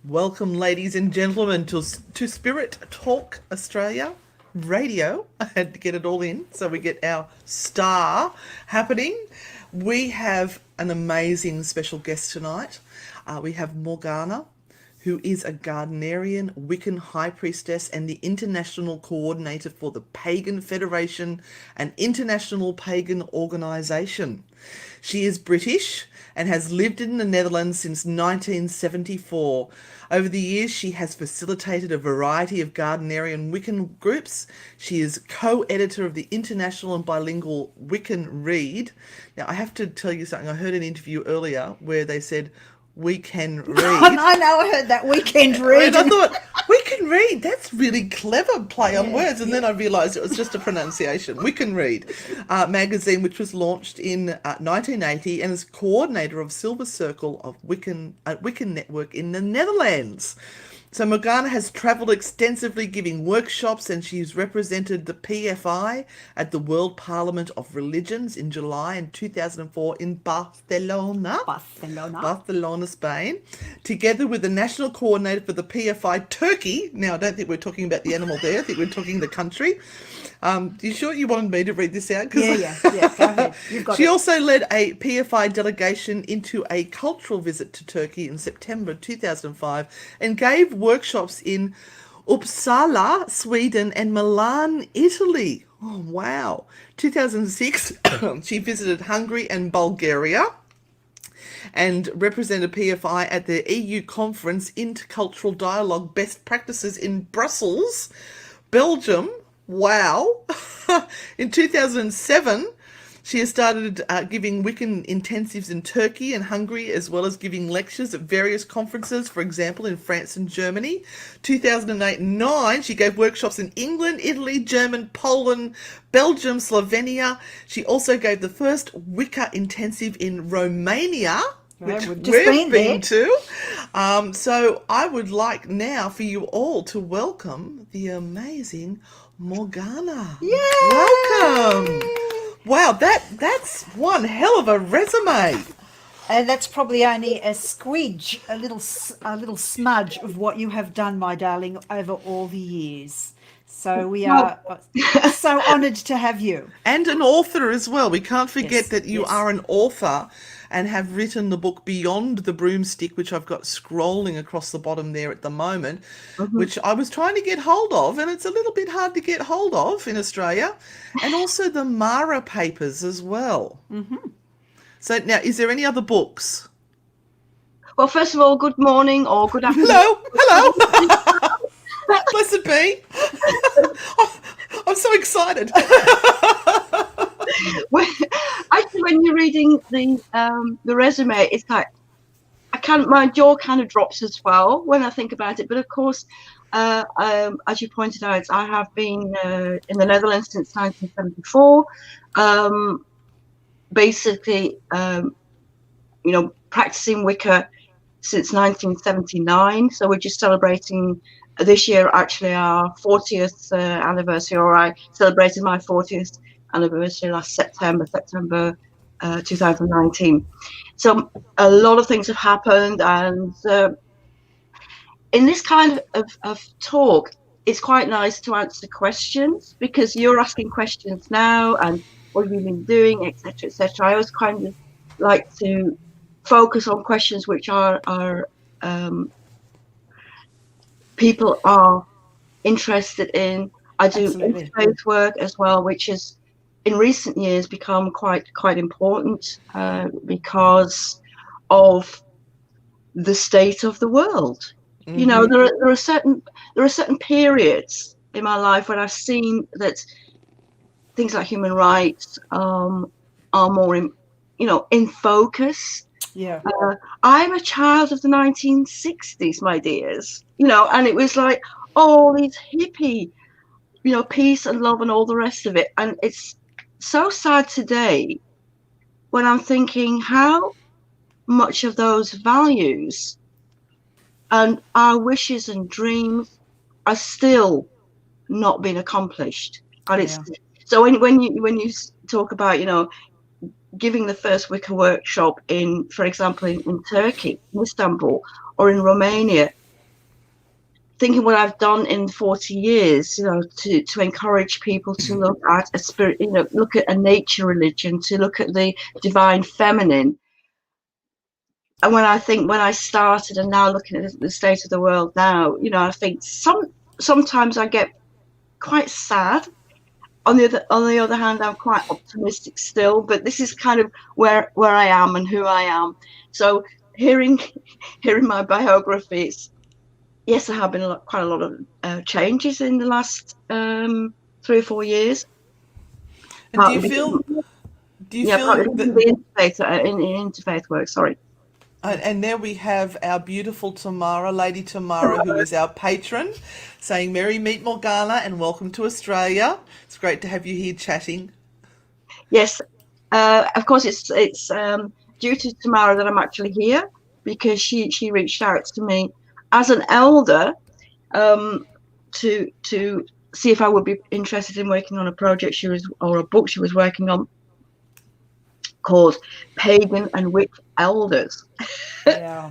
Welcome, ladies and gentlemen, to Spirit Talk Australia Radio. I had to get it all in so we get our star happening. We have an amazing special guest tonight. We have Morgana, who is a Gardnerian Wiccan High Priestess and the International Coordinator for the Pagan Federation, an international pagan organisation. She is British and has lived in the Netherlands since 1974. Over the years, she has facilitated a variety of Gardnerian Wiccan groups. She is co-editor of the international and bilingual Wiccan Read. Now, I have to tell you something. I heard an interview earlier where they said, "We can read." I know, I heard that weekend read. And I thought, "We can read." That's really clever play on words. And then I realised it was just a pronunciation. We Can Read magazine, which was launched in 1980 and is coordinator of Silver Circle of Wiccan Network in the Netherlands. So Morgana has travelled extensively giving workshops, and she's represented the PFI at the World Parliament of Religions in July in 2004 in Barcelona, Spain, together with the national coordinator for the PFI Turkey. Now, I don't think we're talking about the animal there. I think we're talking the country. You sure you wanted me to read this out? Yeah. Go ahead. You've got She it. also led a PFI delegation into a cultural visit to Turkey in September 2005 and gave workshops in Uppsala, Sweden, and Milan, Italy. Oh, wow. 2006, she visited Hungary and Bulgaria and represented PFI at the EU conference Intercultural Dialogue Best Practices in Brussels, Belgium. Wow. In 2007, she has started giving Wiccan intensives in Turkey and Hungary, as well as giving lectures at various conferences, for example, in France and Germany. 2008 and 9, she gave workshops in England, Italy, Germany, Poland, Belgium, Slovenia. She also gave the first Wicca intensive in Romania, which we've just we've been to. So I would like now for you all to welcome the amazing Morgana. Yay! Welcome. Wow, that's one hell of a resume. And that's probably only a squidge, a little smudge of what you have done, my darling, over all the years. So we are so honoured to have you. And an author as well. We can't forget that you yes. are an author and have written the book Beyond the Broomstick, which I've got scrolling across the bottom there at the moment, which I was trying to get hold of, and it's a little bit hard to get hold of in Australia, and also the Mara Papers as well. So now, is there any other books? Well, first of all, good morning or good afternoon. Hello. Blessed be. I'm so excited. Actually, when you're reading the resume, it's like my jaw kind of drops as well when I think about it. But of course, as you pointed out, I have been in the Netherlands since 1974. Basically, practicing Wicca since 1979. So we're just celebrating this year, actually, our 40th anniversary, or I celebrated my 40th anniversary last September 2019. So a lot of things have happened, and in this kind of talk, it's quite nice to answer questions, because you're asking questions now, and what have you been doing, etc., etc. I always kind of like to focus on questions which are people are interested in. I do interfaith work as well, which is in recent years become quite important because of the state of the world. There are certain periods in my life when I've seen that things like human rights are more in focus. Yeah. I'm a child of the 1960s, my dears, and it was like all these hippie, peace and love and all the rest of it. And it's so sad today when I'm thinking how much of those values and our wishes and dreams are still not being accomplished. And it's so when you talk about, giving the first Wicca workshop for example, in Turkey, in Istanbul, or in Romania, thinking what I've done in 40 years, to encourage people to look at a spirit, look at a nature religion, to look at the divine feminine. And when I started, and now looking at the state of the world now, I think sometimes I get quite sad. On the other hand, I'm quite optimistic still. But this is kind of where I am and who I am. So hearing my biographies, yes, there have been quite a lot of changes in the last 3 or 4 years. And do you feel the interfaith work? Sorry. And there we have our beautiful Tamara, Lady Tamara, who is our patron, saying Merry Meet Morgana and welcome to Australia. It's great to have you here chatting. Yes, of course, it's due to Tamara that I'm actually here, because she reached out to me as an elder to see if I would be interested in working on a project or a book she was working on, called Pagan and Witch Elders. Yeah.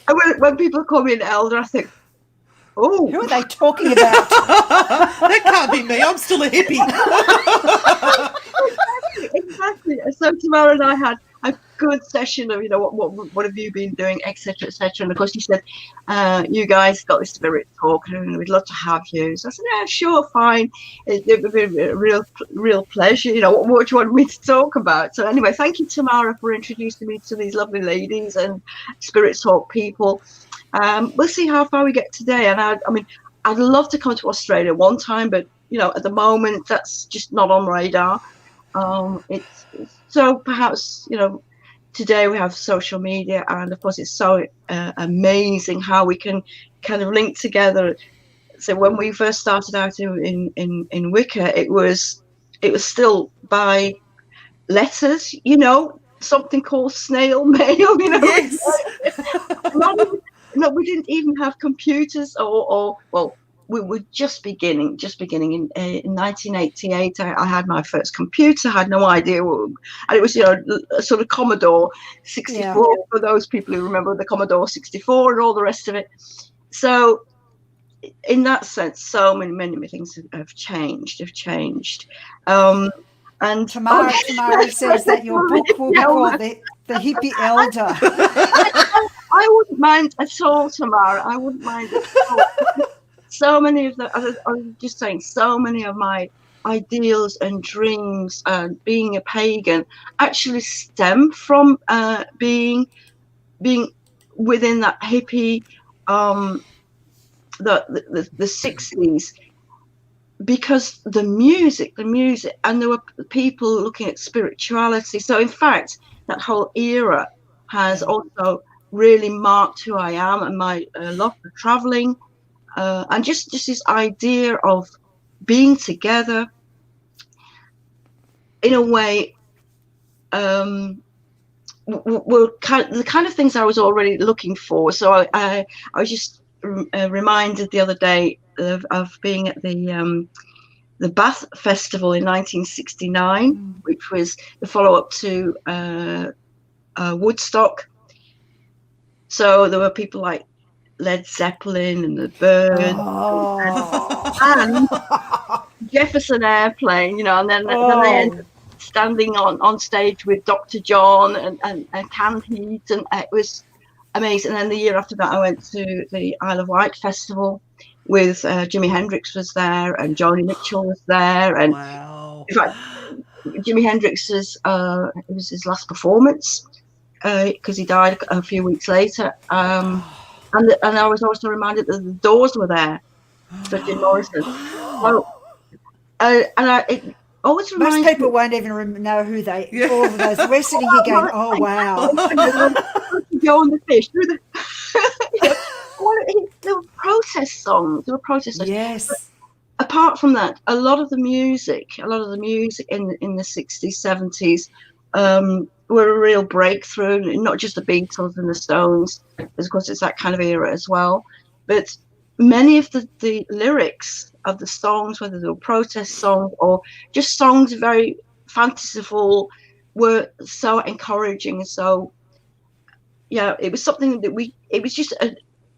And when people call me an elder, I think, oh, Who are they talking about? That can't be me. I'm still a hippie. exactly. So Tamara and I had a good session of, what have you been doing, etc., etc. And of course she said, you guys got this spirit talk and we'd love to have you. So I said, yeah, sure, fine. It would be a real pleasure. What do you want me to talk about? So anyway, thank you, Tamara, for introducing me to these lovely ladies and spirit talk people. We'll see how far we get today. And I mean, I'd love to come to Australia one time, but at the moment that's just not on radar. It's so perhaps today we have social media, and of course it's so amazing how we can kind of link together. So when we first started out in Wicca, it was still by letters, something called snail mail, Yes. No, we didn't even have computers, or well, we were just beginning. In 1988, I had my first computer. I had no idea, and it was a sort of Commodore 64 for those people who remember the Commodore 64 and all the rest of it. So, in that sense, so many things have changed. And Tamara says that your book will be called the Hippie Elder. I wouldn't mind at all, Tamara. I wouldn't mind at all. So many of I was just saying, so many of my ideals and dreams and being a pagan actually stem from being within that hippie, the 60s, because the music, and there were people looking at spirituality. So in fact, that whole era has also really marked who I am and my love for traveling, and just this idea of being together in a way. Were the kind of things I was already looking for. So I was just reminded the other day of being at the Bath Festival in 1969, which was the follow-up to Woodstock. So there were people like Led Zeppelin and the Byrds and Jefferson Airplane, and then they ended up standing on stage with Dr. John and Canned Heat, and it was amazing. And then the year after that, I went to the Isle of Wight Festival with Jimi Hendrix was there, and Joni Mitchell was there, and wow. in fact, Jimi Hendrix it was his last performance because he died a few weeks later. And I was also reminded that the Doors were there for Jim Morrison. So, it always reminds most people won't even know who all of those. We're sitting here going, oh wow. Go on the fish. There were protest songs. Yes. But apart from that, a lot of the music in the 60s, 70s were a real breakthrough. Not just the Beatles and the Stones, because of course it's that kind of era as well. But many of the lyrics of the songs, whether they were protest songs or just songs very fanciful, were so encouraging. So yeah, it was something that it was just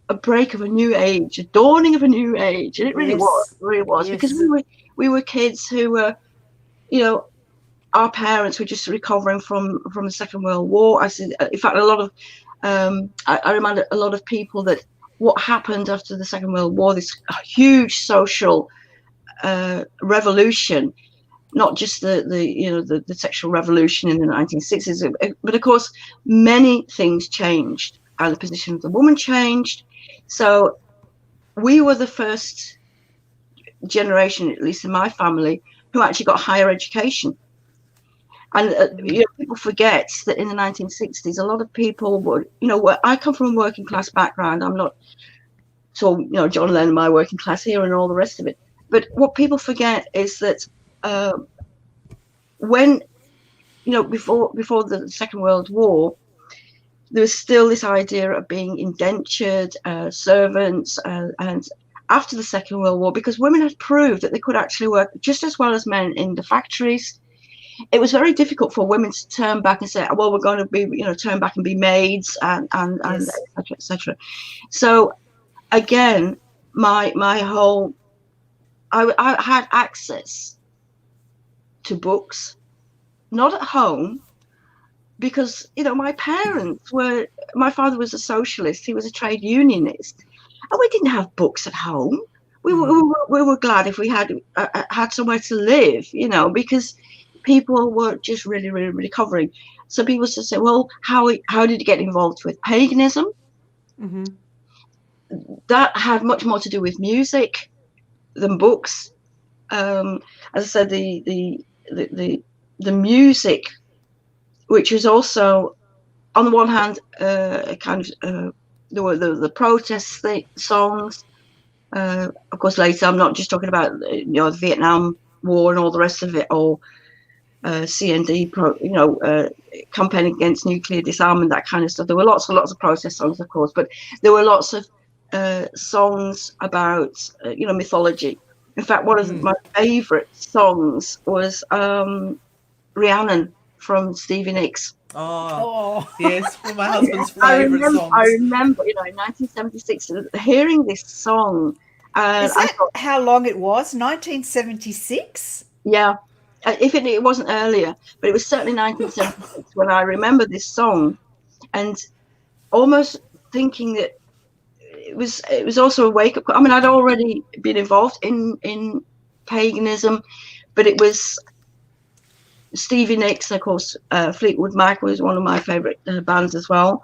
a break of a new age, a dawning of a new age, and it really was, Yes. really was, because Yes. we were kids who were, you know, our parents were just recovering from the Second World War. I said, in fact, a lot of I remind a lot of people that what happened after the Second World War, this huge social revolution, not just the sexual revolution in the 1960s, but of course many things changed, and the position of the woman changed. So we were the first generation, at least in my family, who actually got higher education. And people forget that in the 1960s, a lot of people were, I come from a working class background. I'm not, so, John Lennon, my working class here and all the rest of it. But what people forget is that when, before the Second World War, there was still this idea of being indentured servants. And after the Second World War, because women had proved that they could actually work just as well as men in the factories, it was very difficult for women to turn back and say, well, we're going to be, turn back and be maids and Yes. et cetera, et cetera. So again, my whole, I had access to books, not at home, because, my father was a socialist, he was a trade unionist, and we didn't have books at home. We were glad if we had somewhere to live, because people were just really, really recovering. So people used to say, well, how did you get involved with paganism? Mm-hmm. That had much more to do with music than books. As I said, the music, which was also, on the one hand, kind of there were the protest songs. Of course, later I'm not just talking about the Vietnam War and all the rest of it, or CND, campaigning against nuclear disarmament, that kind of stuff. There were lots and lots of protest songs, of course, but there were lots of songs about mythology. In fact, one of my favourite songs was Rhiannon from Stevie Nicks. Oh, yes, one of my husband's favourite songs. I remember, in 1976, hearing this song. Is that how long it was? 1976? Yeah. If it wasn't earlier, but it was certainly 1976 when I remember this song, and almost thinking that it was also a wake up call. I mean, I'd already been involved in paganism, but it was Stevie Nicks, of course. Fleetwood Mac was one of my favourite bands as well.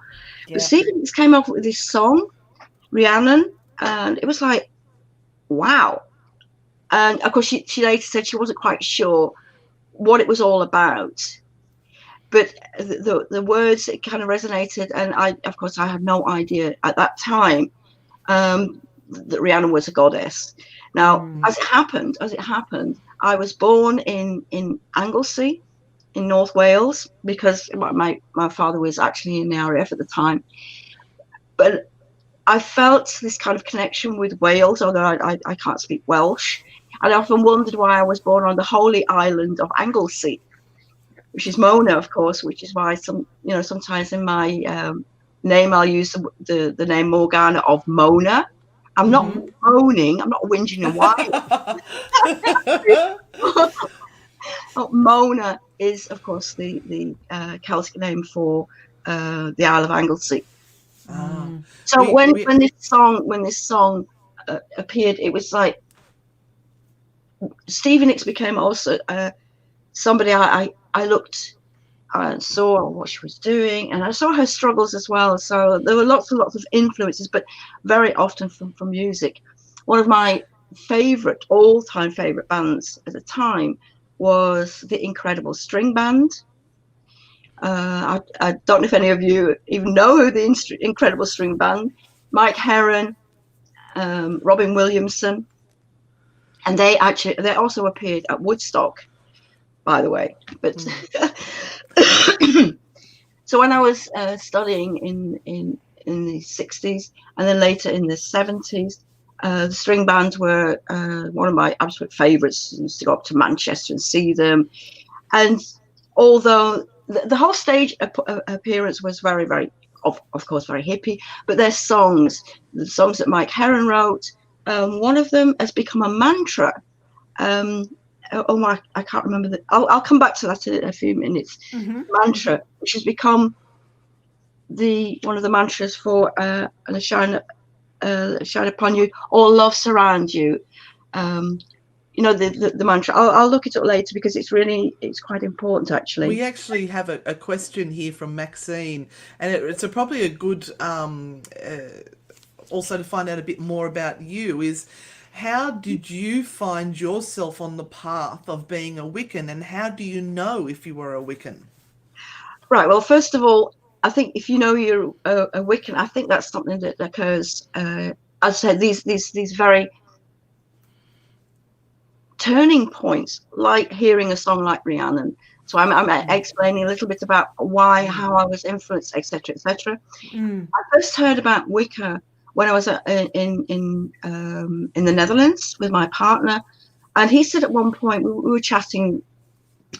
Yeah. But Stevie Nicks came up with this song, Rhiannon, and it was like, wow. And of course, she later said she wasn't quite sure what it was all about, but the words, it kind of resonated. And I had no idea at that time that Rhiannon was a goddess. Now, as it happened, I was born in Anglesey in North Wales, because my father was actually in the RAF at the time. But I felt this kind of connection with Wales, although I can't speak Welsh. And I often wondered why I was born on the holy island of Anglesey, which is Mona, of course, which is why sometimes in my name I'll use the name Morgana of Mona. I'm not moaning, I'm not whinging and whining. Mona is, of course, the Celtic name for the Isle of Anglesey. So when this song appeared, it was like Stevie Nicks became also somebody I looked and saw what she was doing, and I saw her struggles as well. So there were lots and lots of influences, but very often from music. One of my all-time favorite bands at the time was the Incredible String Band. I don't know if any of you even know who the Incredible String Band. Mike Herron, Robin Williamson, and they also appeared at Woodstock, by the way. But so when I was studying in the 60s and then later in the 70s, the string bands were one of my absolute favourites. I used to go up to Manchester and see them, and although the whole stage appearance was very, very of course, very hippie, but they're songs, the songs that Mike Heron wrote. One of them has become a mantra. Oh my, I can't remember that. I'll come back to that in a few minutes. Mantra, which has become one of the mantras for and shine upon you, all love surround you. The mantra. I'll look it up later because it's quite important actually. We actually have a question here from Maxine, and it's probably a good also to find out a bit more about you is, how did you find yourself on the path of being a Wiccan, and how do you know if you were a Wiccan? Right. Well, first of all, I think if you know you're a Wiccan, I think that's something that occurs. As I said, these very turning points, like hearing a song like Rhiannon. So I'm explaining a little bit about why, how I was influenced, etc., etc. I first heard about Wicca when I was in the Netherlands with my partner, and he said at one point we were chatting.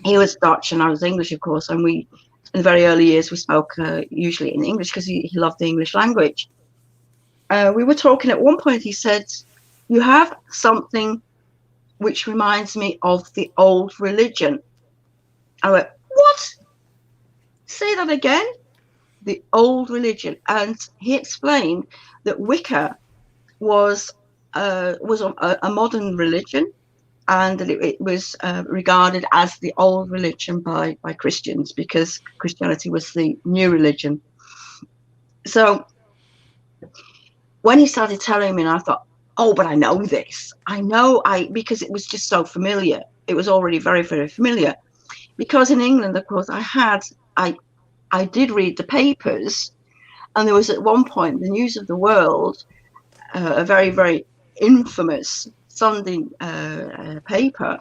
He was Dutch and I was English, of course, and we, in the very early years, we spoke usually in English because he loved the English language. We were talking at one point. He said, "You have something which reminds me of the old religion." I went, "What? Say that again." The old religion. And he explained that Wicca was a modern religion, and that it was regarded as the old religion by Christians, because Christianity was the new religion. So when he started telling me, and I thought, oh, but I know this. Because it was just so familiar. It was already very, very familiar. Because in England, of course, I did read the papers, and there was at one point the News of the World, a very, very infamous Sunday paper,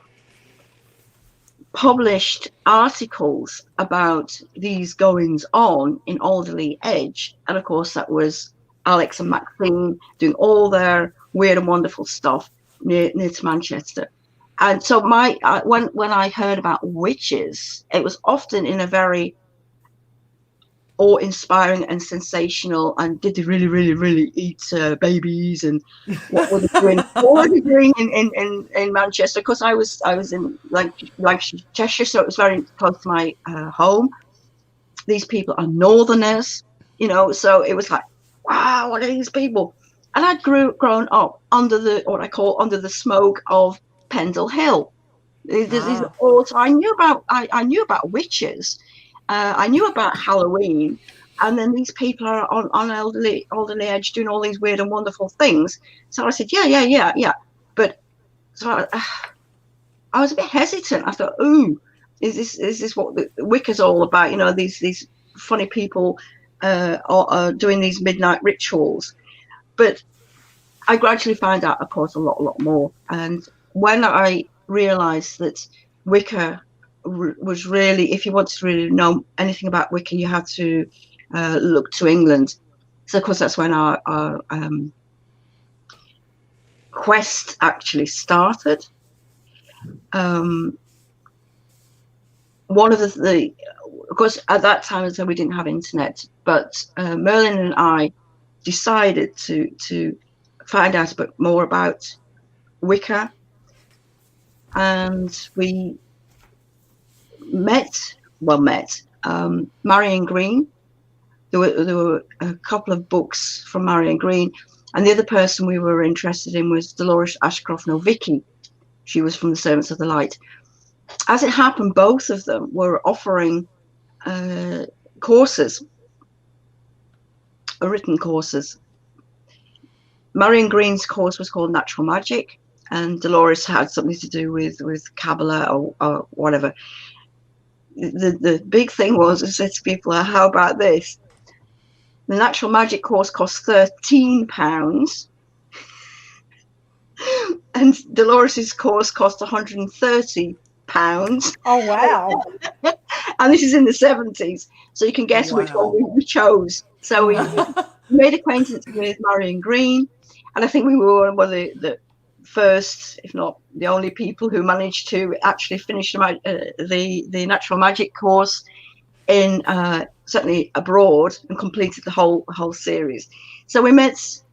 published articles about these goings on in Alderley Edge. And of course, that was Alex and Maxine doing all their weird and wonderful stuff near to Manchester. And so when I heard about witches, it was often in a very awe-inspiring and sensational, and did they really, really, really eat babies, and what were they doing? What were they doing in Manchester? Because I was in Lancashire, Cheshire, so it was very close to my home. These people are Northerners, so it was like, wow, what are these people? And I'd grown up under the smoke of Pendle Hill. So I knew about witches. I knew about Halloween, and then these people are on Alderley Edge doing all these weird and wonderful things. So I said, yeah. But so I was a bit hesitant. I thought, ooh, is this what the Wicca's all about? These funny people are doing these midnight rituals. But I gradually found out, of course, a lot more. And when I realised that Wicca was really, if you wanted to really know anything about Wicca, you had to look to England. So of course that's when our quest actually started. One of the of course at that time, as I said, we didn't have internet, but Merlin and I decided to find out a bit more about Wicca, and we met Marion Green. There were a couple of books from Marion Green, and the other person we were interested in was Dolores Ashcroft Vicky. She was from the Servants of the Light. As it happened, both of them were offering courses, written courses. Marion Green's course was called Natural Magic, and Dolores had something to do with Kabbalah or whatever. The big thing was, I said to people, how about this? The Natural Magic course cost £13, and Dolores's course cost £130. Oh, wow. And this is in the 70s, so you can guess which one we chose. So we made acquaintance with Marion Green, and I think we were one of the first, if not the only people who managed to actually finish the Natural Magic course in certainly abroad, and completed the whole series. So we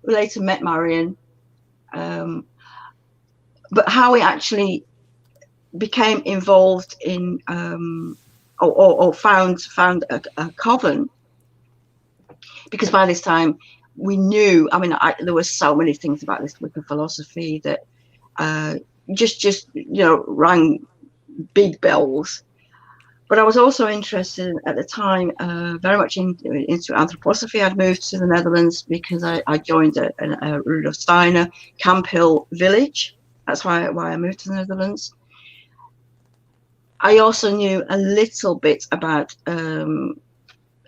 later met Marion, but how we actually became involved in or found a coven, because by this time we knew, I mean, there were so many things about this Wiccan philosophy that just rang big bells. But I was also interested at the time very much into anthroposophy. I'd moved to the Netherlands because I joined a Rudolf Steiner Camp Hill village. That's why I moved to the Netherlands. I also knew a little bit about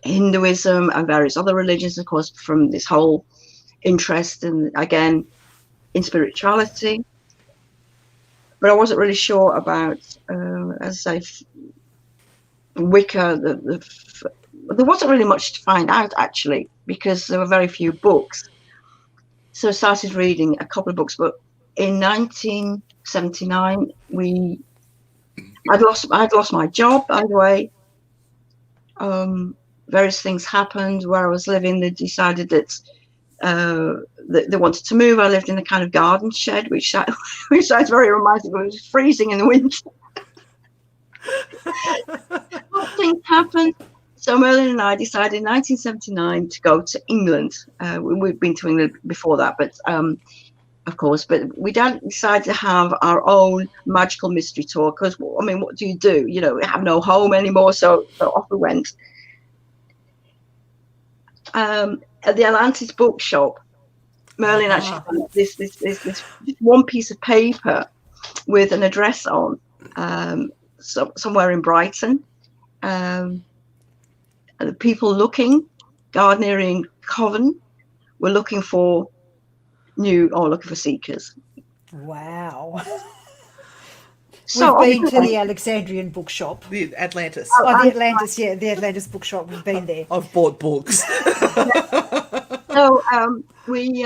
Hinduism and various other religions, of course, from this whole interest in spirituality. But I wasn't really sure about, as I say, Wicca. There wasn't really much to find out, actually, because there were very few books. So I started reading a couple of books. But in 1979, I'd lost my job, by the way. Various things happened where I was living. They decided that they wanted to move. I lived in a kind of garden shed, which sounds very romantic, but it was freezing in the winter. Things happened. So Merlin and I decided in 1979 to go to England. We'd been to England before that, but of course, but we decided to have our own magical mystery tour, because, I mean, what do? We have no home anymore, so off we went. At the Atlantis bookshop, Merlin actually found this one piece of paper with an address on, somewhere in Brighton. The people looking, Gardnerian Coven, were looking for seekers. Wow. So we've been to the Alexandrian bookshop. The Atlantis. The Atlantis, yeah, the Atlantis bookshop. We've been there. I've bought books. So we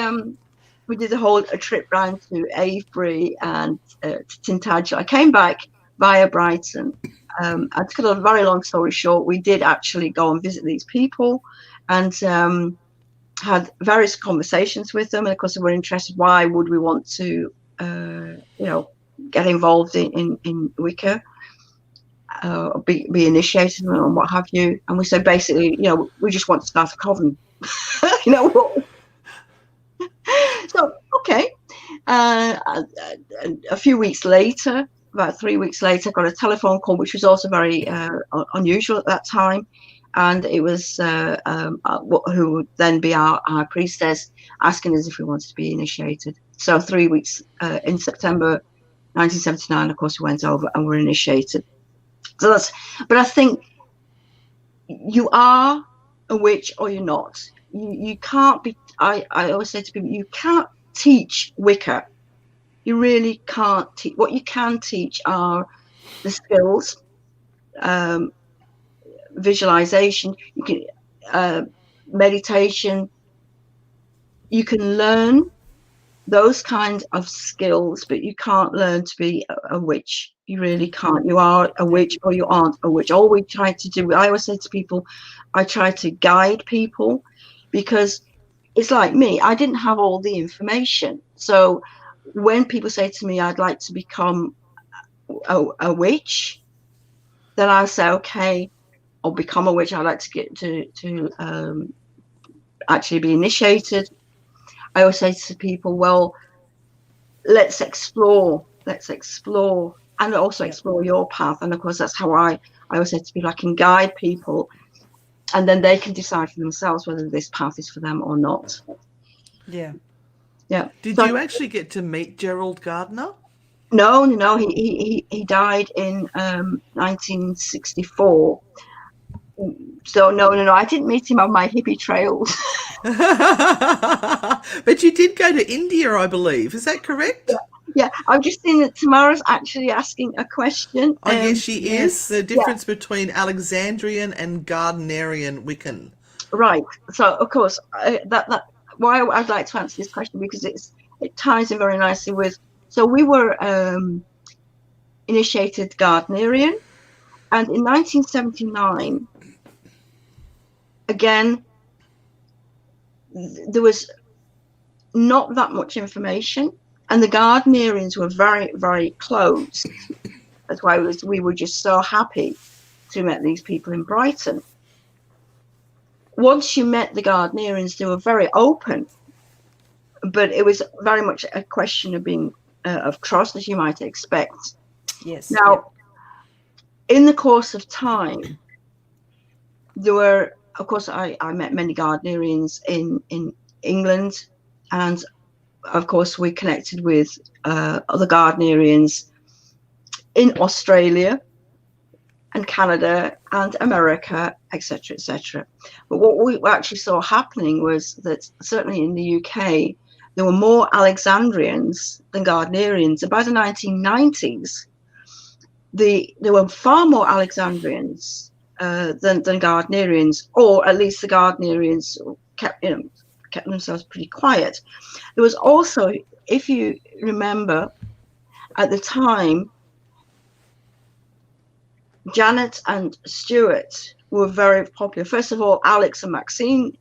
did a trip round to Avebury and to Tintagel. I came back via Brighton. To cut a very long story short, we did actually go and visit these people, and had various conversations with them. And of course, they were interested. Why would we want to, get involved in Wicca, be initiated and what have you? And we said basically, we just want to start a coven. So okay. A few weeks later, about 3 weeks later, I got a telephone call, which was also very unusual at that time. And it was who would then be our high priestess, asking us if we wanted to be initiated. So 3 weeks in September 1979, of course, we went over and were initiated. So but I think you are a witch or you're not. You can't be, I always say to people, you can't teach Wicca. You really can't teach. What you can teach are the skills, visualization, you can meditation. You can learn those kinds of skills, but you can't learn to be a witch. You really can't. You are a witch or you aren't a witch. All we try to do, I always say to people, I try to guide people, because it's like me, I didn't have all the information. So when people say to me, I'd like to become a witch, then I say, okay, I'll become a witch. I'd like to get to actually be initiated. I always say to people, well, let's explore, and also explore your path. And of course, that's how I always say to people, I can guide people, and then they can decide for themselves whether this path is for them or not. Yeah. Yeah. Did you actually get to meet Gerald Gardner? No. He died in 1964. So no, I didn't meet him on my hippie trails. But you did go to India, I believe. Is that correct? Yeah. I've just seen that Tamara's actually asking a question. Oh, yes, she is. The difference between Alexandrian and Gardnerian Wiccan. Right. So, of course, that why I'd like to answer this question, because it ties in very nicely with. So we were initiated Gardnerian, and in 1979, again, there was not that much information, and the Gardnerians were very, very close. That's why we were just so happy to meet these people in Brighton. Once you met the Gardnerians, they were very open, but it was very much a question of being of trust, as you might expect. Yes. Now, in the course of time, there were, of course, I met many Gardnerians in England, and of course we connected with other Gardnerians in Australia and Canada and America, etc., etc. But what we actually saw happening was that certainly in the UK, there were more Alexandrians than Gardnerians. By the 1990s, there were far more Alexandrians than Gardnerians, or at least the Gardnerians kept themselves pretty quiet. There was also, if you remember, at the time, Janet and Stuart were very popular. First of all, Alex and Maxine,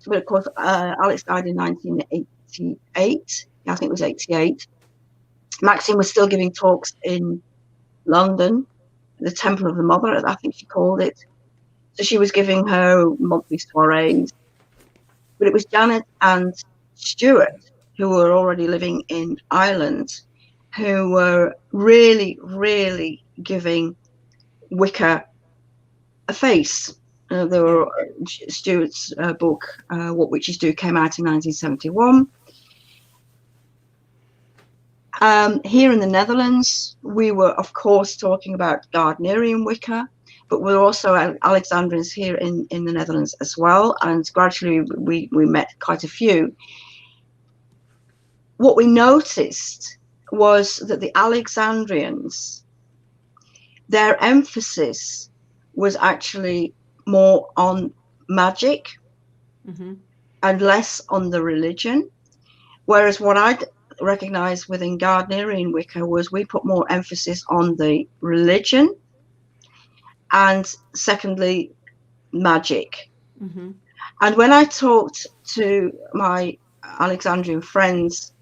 but of course, Alex died in 1988. I think it was 88. Maxine was still giving talks in London, the Temple of the Mother, I think she called it. So she was giving her monthly soirees. But it was Janet and Stuart, who were already living in Ireland, who were really, really giving Wicca a face. There were Stuart's book, What Witches Do, came out in 1971. Here in the Netherlands, we were, of course, talking about Gardnerian Wicca, but we're also Alexandrians here in the Netherlands as well, and gradually we met quite a few. What we noticed was that the Alexandrians, their emphasis was actually more on magic and less on the religion, whereas what I'd recognized within Gardnerian Wicca was we put more emphasis on the religion and secondly magic. And when I talked to my Alexandrian friends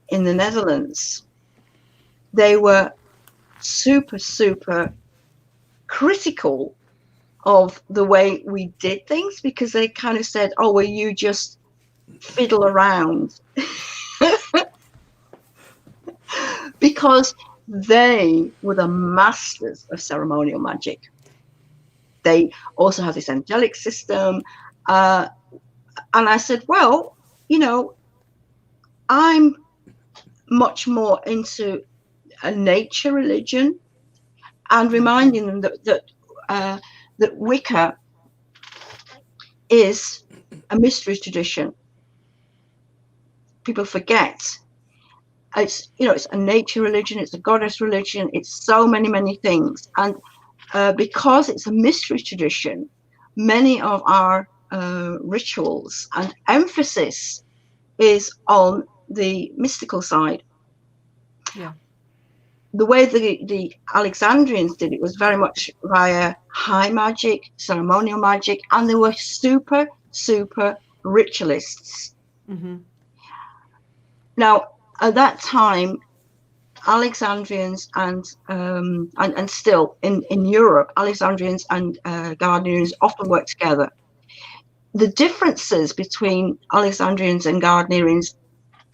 in the Netherlands, they were super critical of the way we did things, because they kind of said, oh, well, you just fiddle around. Because they were the masters of ceremonial magic. They also have this angelic system. And I said, well, you know, I'm much more into a nature religion, and reminding them that Wicca is a mystery tradition. People forget. It's, you know, it's a nature religion, it's a goddess religion, it's so many things. And because it's a mystery tradition, many of our rituals and emphasis is on the mystical side. Yeah. The way the Alexandrians did it was very much via high magic, ceremonial magic, and they were super ritualists. Now, at that time, Alexandrians and still in Europe, Alexandrians and Gardnerians often work together. The differences between Alexandrians and Gardnerians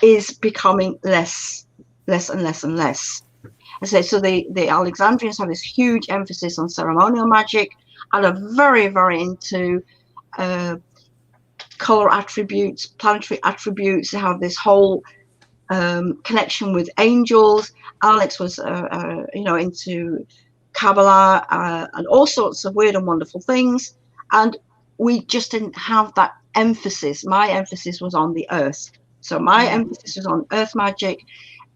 is becoming less and less. I say, so the Alexandrians have this huge emphasis on ceremonial magic and are very into color attributes, planetary attributes. They have this whole connection with angels. Alex was, into Kabbalah and all sorts of weird and wonderful things. And we just didn't have that emphasis. My emphasis was on the earth. So my emphasis was on earth magic.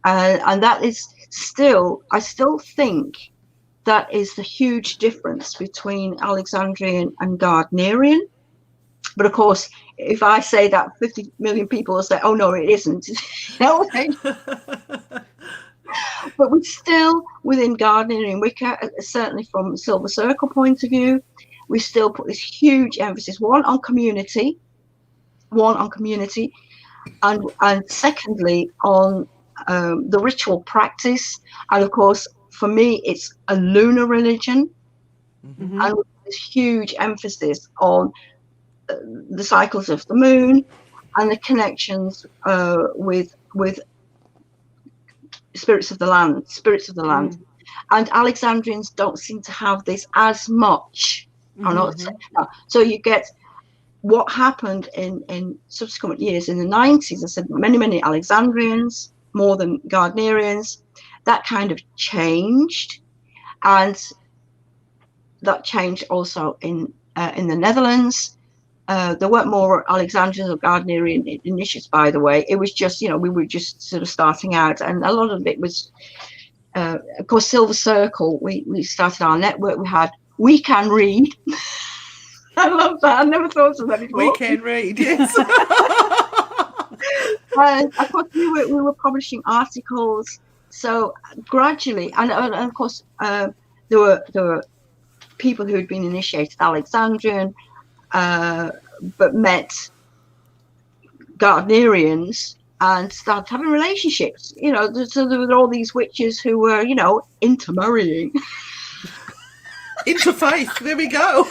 And that is still, I still think that is the huge difference between Alexandrian and Gardnerian. But of course, if I say that, 50 million people will say, oh, no, it isn't. but we're still within Gardnerian Wicca, certainly from Silver Circle point of view. We still put this huge emphasis, one on community, and secondly on the ritual practice. And of course, for me, it's a lunar religion, and this huge emphasis on the cycles of the moon and the connections with spirits of the land. And Alexandrians don't seem to have this as much. So you get what happened in subsequent years. In the 90s, I said many Alexandrians, more than Gardnerians. That kind of changed, and that changed also in the Netherlands. There weren't more Alexandrians or Gardnerian initiates, by the way. It was just, we were just sort of starting out, and a lot of it was, of course, Silver Circle. We started our network. We had We Can Read. I love that. I never thought of that before. We can read, yes. And of course, we were publishing articles. So gradually, and of course, there were people who had been initiated Alexandrian, but met Gardnerians and started having relationships. So there were all these witches who were, intermarrying. Interfaith, there we go.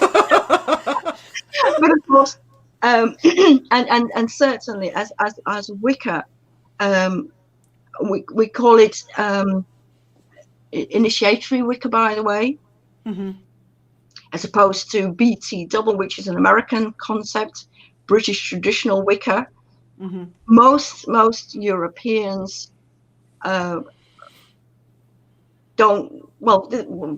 But of course, and certainly as Wicca, we call it initiatory Wicca, by the way, as opposed to BT double, which is an American concept, British traditional Wicca. Most Europeans don't, well,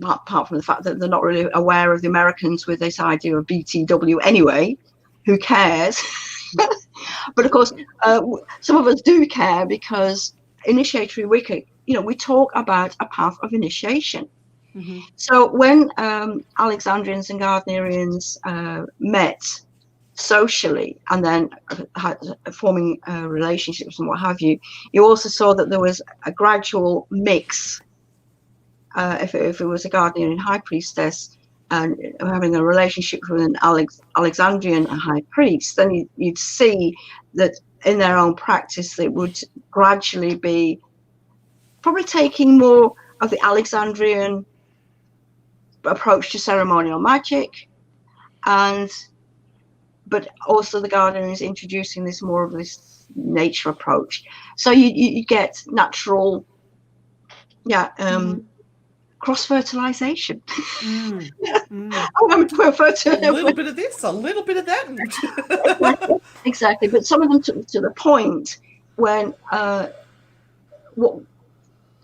apart from the fact that they're not really aware of the Americans with this idea of BTW anyway. Who cares? But of course, some of us do care, because initiatory Wicca, we talk about a path of initiation. So when Alexandrians and Gardnerians met socially and then forming relationships and what have you, you also saw that there was a gradual mix. If it was a Gardnerian High Priestess and having a relationship with an Alexandrian High Priest, then you'd see that in their own practice they would gradually be probably taking more of the Alexandrian approach to ceremonial magic, but also the Gardnerians introducing this more of this nature approach. So you get natural, cross-fertilization. I'm a little bit of this, a little bit of that. Exactly. But some of them to the point when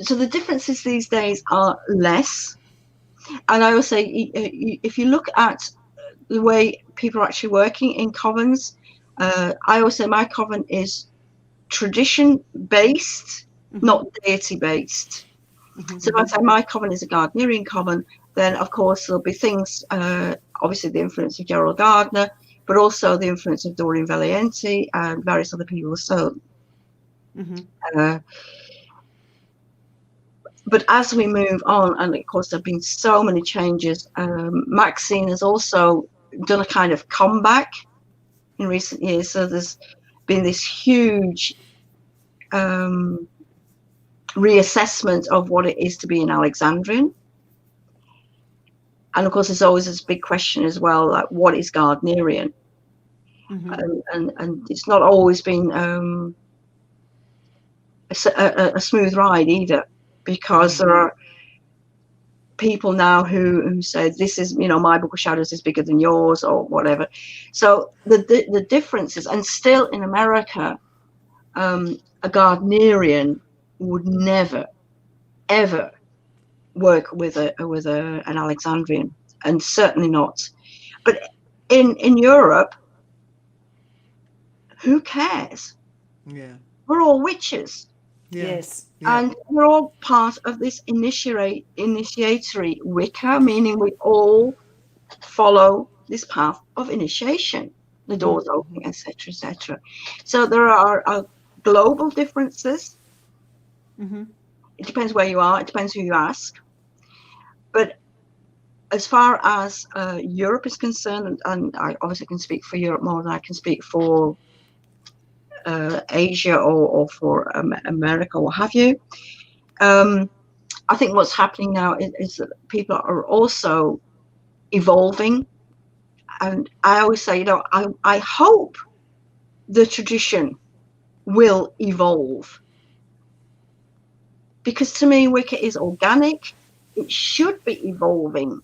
so the differences these days are less. And I will say, if you look at the way people are actually working in covens, I always say my coven is tradition-based, not deity-based. So if I say my coven is a Gardnerian coven, then of course there'll be things, obviously the influence of Gerald Gardner, but also the influence of Doreen Valiente and various other people. So, but as we move on, and of course there have been so many changes, Maxine has also done a kind of comeback in recent years. So there's been this huge reassessment of what it is to be an Alexandrian. And of course, there's always this big question as well, like what is Gardnerian? And it's not always been a smooth ride either, because there are people now who say this is, my book of shadows is bigger than yours or whatever. So the differences, and still in America, a Gardnerian would never ever work with an Alexandrian, and certainly not. But in Europe, who cares? Yeah, we're all witches. Yes. And we're all part of this initiatory Wicca, meaning we all follow this path of initiation, the doors opening, etc., etc. So there are global differences It depends where you are. It depends who you ask. But as far as Europe is concerned, and I obviously can speak for Europe more than I can speak for Asia or for America, or what have you. I think what's happening now is that people are also evolving. And I always say, I hope the tradition will evolve. Because to me, Wicca is organic. It should be evolving.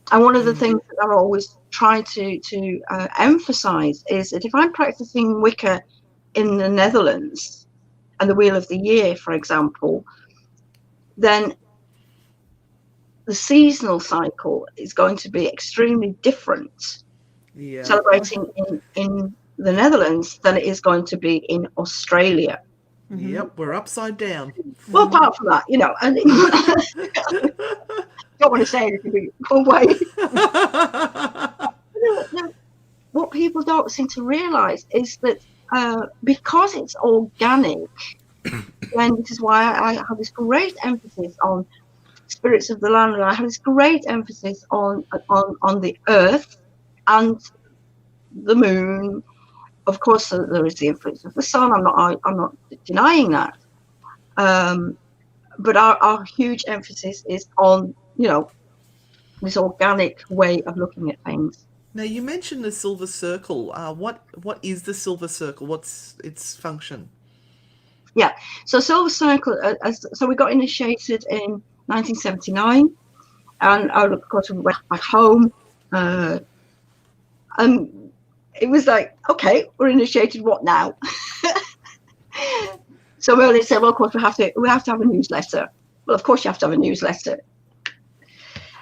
And one of the things that I always try to emphasize is that if I'm practicing Wicca in the Netherlands and the Wheel of the Year, for example, then the seasonal cycle is going to be extremely different celebrating in the Netherlands than it is going to be in Australia. Yep, we're upside down. Well, apart from that, and don't want to say anything away. What people don't seem to realise is that because it's organic, and this is why I have this great emphasis on spirits of the land, and I have this great emphasis on the earth and the moon. Of course, there is the influence of the sun. I'm not denying that. But our huge emphasis is on this organic way of looking at things. Now, you mentioned the silver circle. What is the silver circle? What's its function? Yeah, so silver circle. So we got initiated in 1979, and of course we went back home. It was like, okay, we're initiated. What now? So Merlin said, well, of course we have to have a newsletter. Well, of course you have to have a newsletter.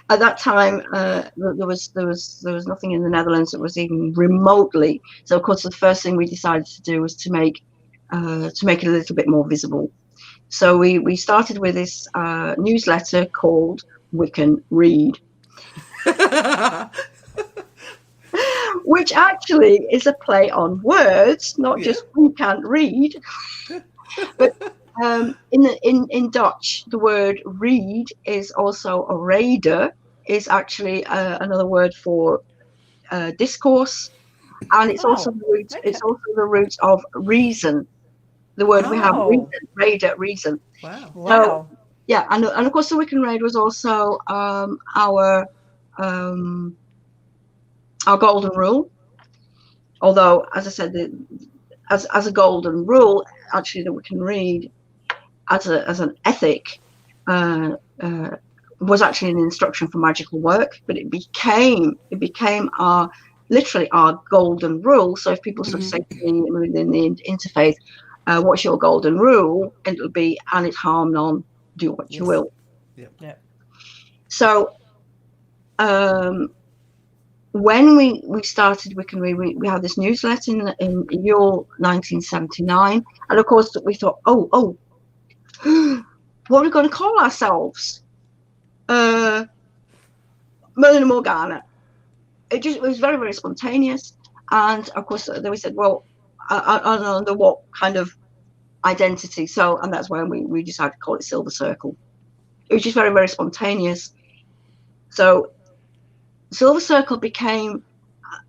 At that time, there was nothing in the Netherlands that was even remotely. So of course, the first thing we decided to do was to make it a little bit more visible. So we started with this newsletter called Wiccan Read, which actually is a play on words, not just we can't read, but in Dutch, the word read is also a reder, is actually another word for discourse, and it's also the root. Okay. It's also the root of reason. The word we have, reason, reder, reason. Wow! So, yeah, and of course the Wiccan Raid was also our golden rule. Although, as I said, as a golden rule, actually the Wiccan Read as an ethic was actually an instruction for magical work, but it became our golden rule. So if people sort of say to me within the interfaith, what's your golden rule? It'll be, and it harm none, do what you will. Yeah. So when we started Wiccan Read, we had this newsletter in Yule 1979, and of course we thought, oh, what are we going to call ourselves? Merlin and Morgana. It was very, very spontaneous, and of course then we said, well, I don't know under what kind of identity. So, and that's when we decided to call it Silver Circle. It was just very, very spontaneous. So Silver Circle became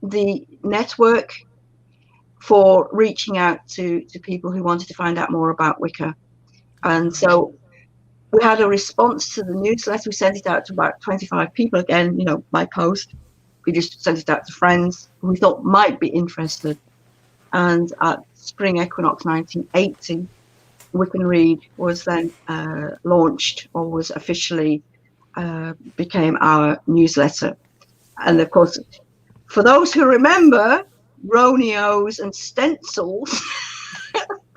the network for reaching out to people who wanted to find out more about Wicca. And so we had a response to the newsletter. We sent it out to about 25 people, again, by post. We just sent it out to friends who we thought might be interested. And at spring equinox 1980, Wiccan Read was then launched, or was officially became our newsletter. And of course, for those who remember Roneos and stencils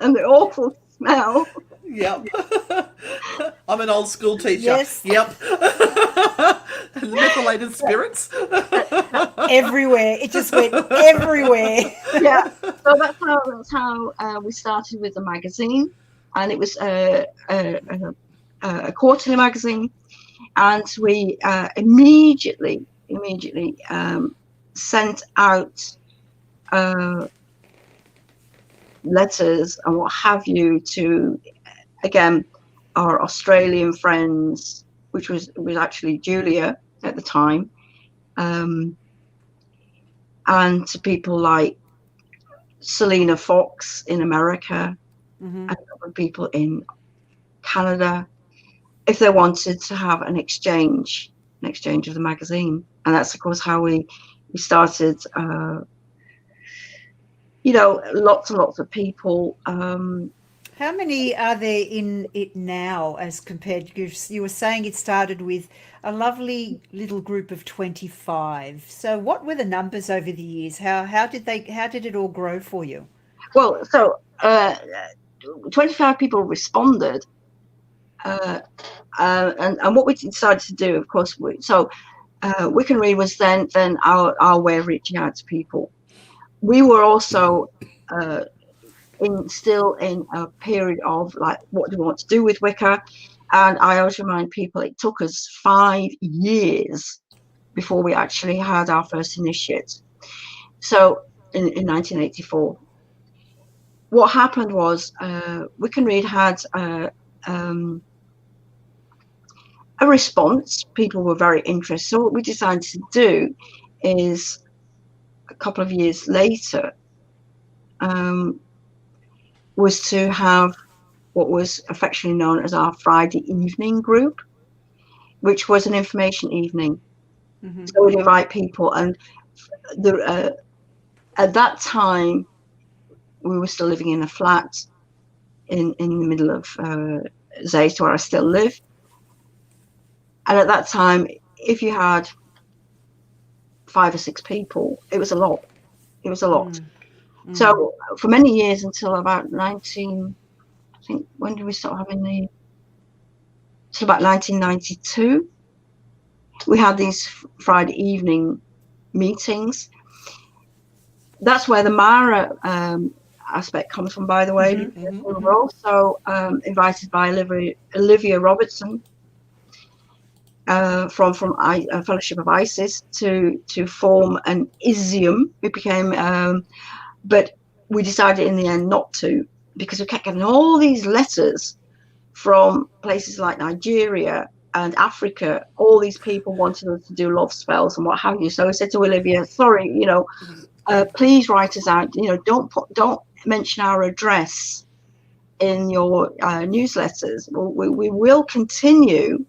and the awful smell. Yep. I'm an old school teacher. Yes. Yep. And the methylated spirits. Everywhere. It just went everywhere. Yeah. So that's how we started with the magazine, and it was a quarterly magazine, and we immediately sent out letters and what have you to, again, our Australian friends, which was actually Julia at the time, and to people like Selena Fox in America, and a couple of people in Canada, if they wanted to have an exchange of the magazine. And that's of course how we started, lots and lots of people. How many are there in it now as compared? You were saying it started with a lovely little group of 25. So what were the numbers over the years? How did it all grow for you? Well, so 25 people responded, and what we decided to do, of course, Wiccan Read was then our way of reaching out to people. We were also still in a period of like, what do we want to do with Wicca? And I always remind people it took us 5 years before we actually had our first initiate. So in 1984, what happened was Wiccan Read had a response. People were very interested. So what we decided to do is, a couple of years later, was to have what was affectionately known as our Friday evening group, which was an information evening. So we'd invite people, and at that time we were still living in a flat in the middle of Zeist, where I still live. And at that time, if you had 5 or 6 people, it was a lot. So for many years, until about I think, when did we start having so about 1992, we had these Friday evening meetings. That's where the Mara aspect comes from, by the way. We were also invited by Olivia Robertson from Fellowship of Isis to form an ISIUM. It became, but we decided in the end not to, because we kept getting all these letters from places like Nigeria and Africa. All these people wanted us to do love spells and what have you. So I said to Olivia, sorry, please write us out. Don't mention our address in your newsletters. We will continue,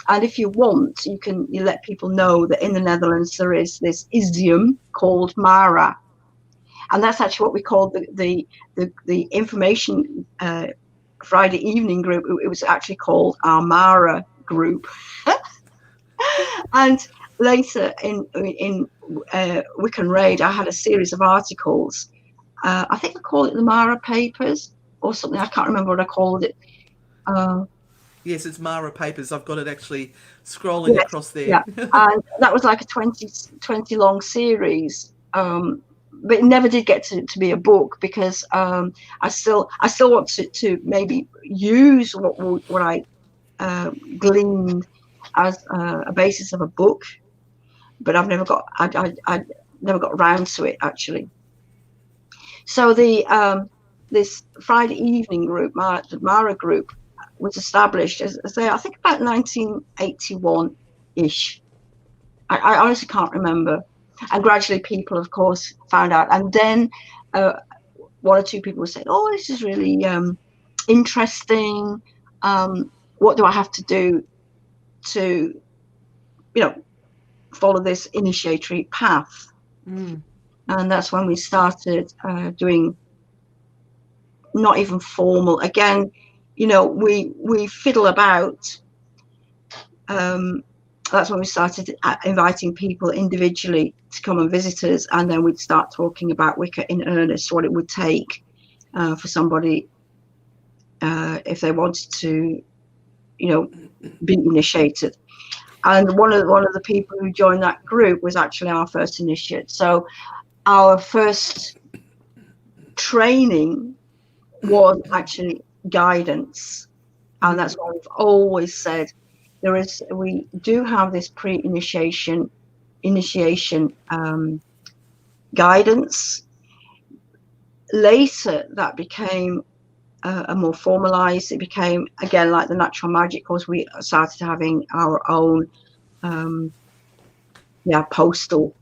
and if you want, you let people know that in the Netherlands there is this ISIUM called Mara, and that's actually what we called the information Friday evening group. It was actually called our Mara group. And later in Wiccan Raid, I had a series of articles. I think I called it the Mara Papers or something. I can't remember what I called it. Yes, it's Mara Papers. I've got it actually scrolling across there. Yeah, and that was like a 20 long series. But it never did get to be a book, because I still want to maybe use what I gleaned as a basis of a book, but I never got around to it actually. So this Friday evening group, the Mara group, was established as I say, I think about 1981 ish. I honestly can't remember. And gradually people, of course, found out. And then 1 or 2 people were saying, oh, this is really interesting. What do I have to do to, follow this initiatory path? And that's when we started doing not even formal. Again, we fiddle about. That's when we started inviting people individually to come and visit us, and then we'd start talking about Wicca in earnest, what it would take for somebody if they wanted to, be initiated. And one of the people who joined that group was actually our first initiate. So our first training was actually guidance, and that's what we've always said. We do have this initiation guidance. Later, that became and more formalized. It became, again, like the natural magic course. We started having our own postal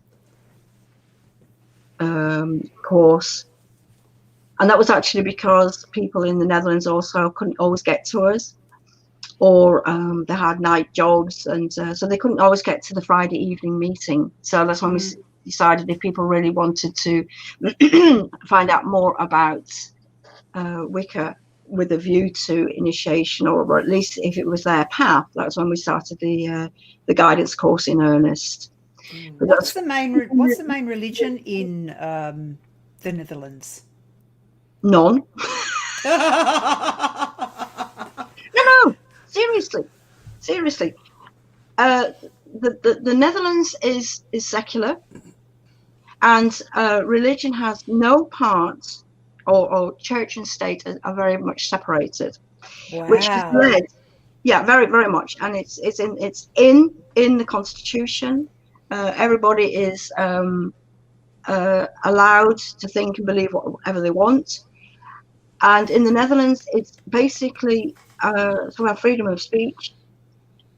course, and that was actually because people in the Netherlands also couldn't always get to us, or they had night jobs, and so they couldn't always get to the Friday evening meeting. So that's when we decided, if people really wanted to find out more about Wicca with a view to initiation, or at least if it was their path, that's when we started the guidance course in earnest. What's the main religion in the Netherlands? None. No, seriously. The Netherlands is secular, and religion has no part, or church and state are very much separated. Wow. Which has led, very, very much, and it's in the constitution. Everybody is allowed to think and believe whatever they want, and in the Netherlands, it's basically so we have freedom of speech.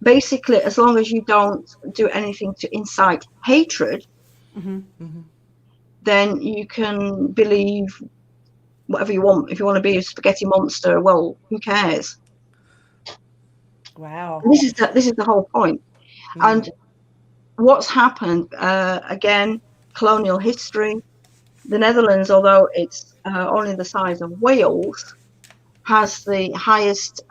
Basically, as long as you don't do anything to incite hatred, then you can believe whatever you want. If you want to be a spaghetti monster, well, who cares? Wow. This is the whole point. And what's happened, again, colonial history. The Netherlands, although it's only the size of Wales, has the highest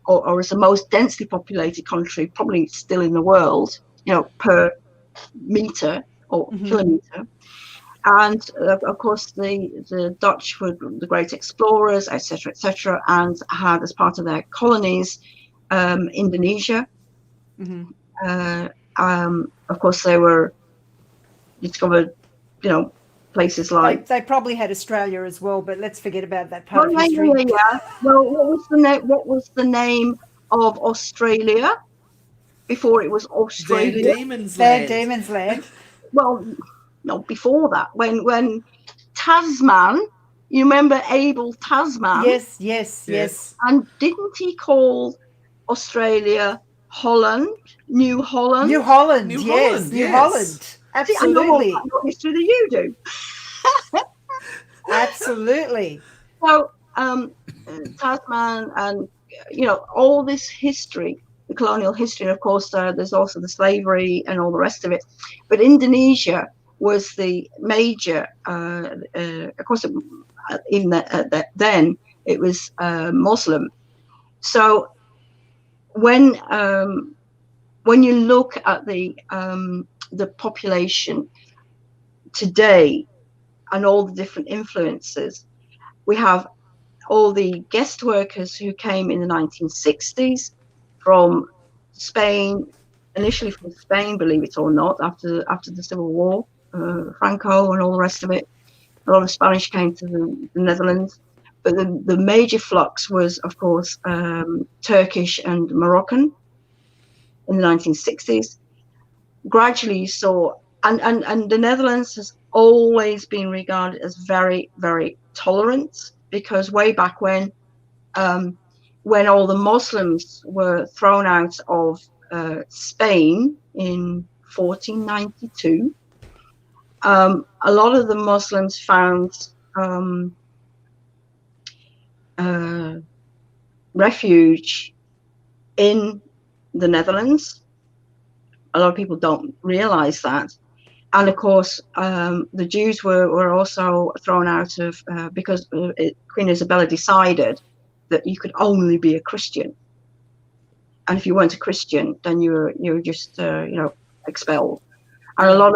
or is the most densely populated country, probably still in the world, per meter or kilometer. And of course, the Dutch were the great explorers, etc., and had as part of their colonies Indonesia. Of course, they were discovered, places like. They probably had Australia as well, but let's forget about that part of history. Yeah. Well, what was the name of Australia before it was Australia? Their Demon's Land. Well, no, before that, when Tasman, you remember Abel Tasman? Yes. And didn't he call Australia Holland, New Holland? New Holland, yes. Absolutely. See, I know more history than you do. Absolutely. So, Tasman, and all this history, the colonial history, and of course there's also the slavery and all the rest of it. But Indonesia was the major. Of course, even then it was Muslim. So when you look at the population today and all the different influences, we have all the guest workers who came in the 1960s from Spain, initially from Spain, believe it or not, after the Civil War, Franco and all the rest of it. A lot of Spanish came to the Netherlands, but the major flux was, of course, Turkish and Moroccan in the 1960s. Gradually you saw, and the Netherlands has always been regarded as very, very tolerant, because way back when all the Muslims were thrown out of Spain in 1492, a lot of the Muslims found refuge in the Netherlands. A lot of people don't realize that. And of course, the Jews were also thrown out of, because Queen Isabella decided that you could only be a Christian. And if you weren't a Christian, then you were just, expelled. And a lot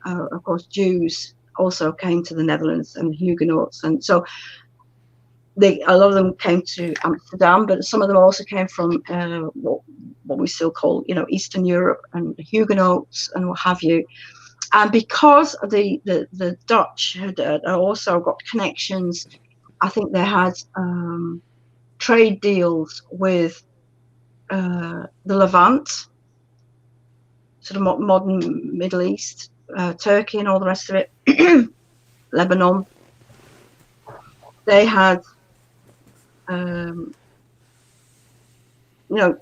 of course, Jews also came to the Netherlands, and Huguenots. And so a lot of them came to Amsterdam, but some of them also came from what we still call, Eastern Europe, and Huguenots and what have you. And because the Dutch had also got connections, I think they had trade deals with the Levant, sort of modern Middle East, Turkey and all the rest of it, Lebanon. They had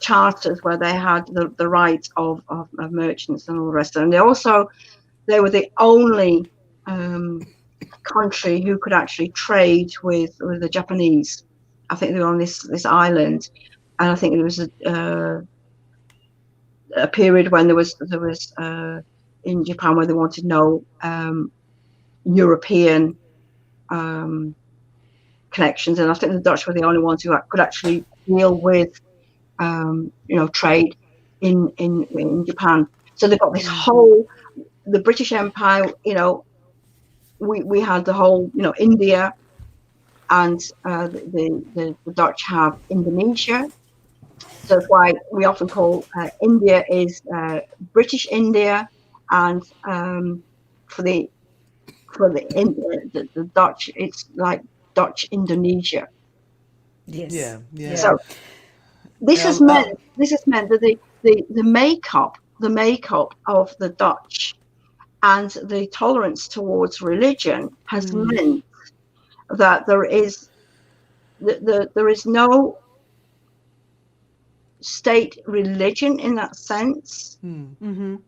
charters where they had the right of merchants and all the rest of them. They were the only country who could actually trade with the Japanese. I think they were on this island, and I think there was a period when there was in Japan where they wanted no European connections, and I think the Dutch were the only ones who could actually deal with trade in Japan. So they've got this whole, the British Empire, we had the whole, India, and the Dutch have Indonesia. So that's why we often call India is British India, and for the Dutch, it's like Dutch Indonesia. Yes. Yeah. So this has meant that the makeup of the Dutch and the tolerance towards religion has meant that there is no state religion in that sense,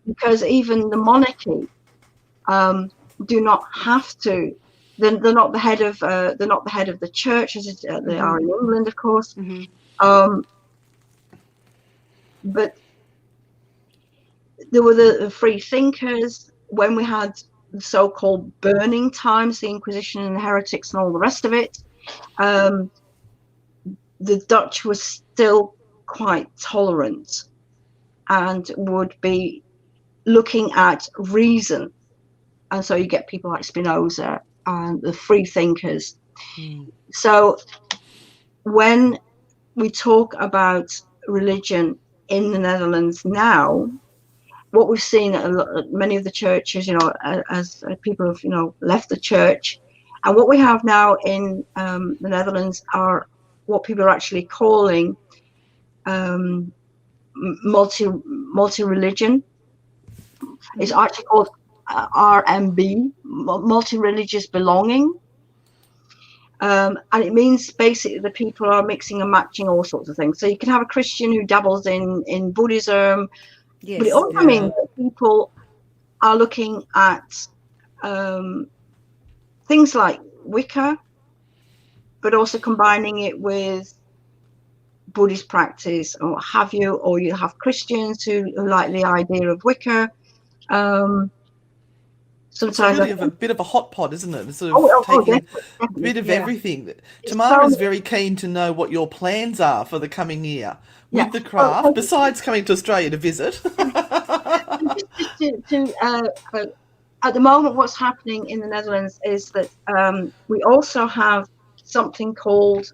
because even the monarchy do not have to. They're not the head of the church as they are in England, of course. But there were the free thinkers when we had the so-called burning times, the Inquisition and the heretics and all the rest of it. The Dutch was still quite tolerant and would be looking at reason, and so you get people like Spinoza and the free thinkers. So when we talk about religion in the Netherlands now, what we've seen at many of the churches, as people have left the church, and what we have now in the Netherlands are what people are actually calling multi-religion. It's actually called RMB, multi-religious belonging, and it means basically the people are mixing and matching all sorts of things. So you can have a Christian who dabbles in Buddhism, but it also means that people are looking at things like Wicca, but also combining it with Buddhist practice or what have you, or you have Christians who like the idea of Wicca. Sometimes it's really a bit of a hot pot, isn't it? It's sort of taking a bit of everything. Tamara is very keen to know what your plans are for the coming year with the craft, besides coming to Australia to visit. At the moment, what's happening in the Netherlands is that we also have something called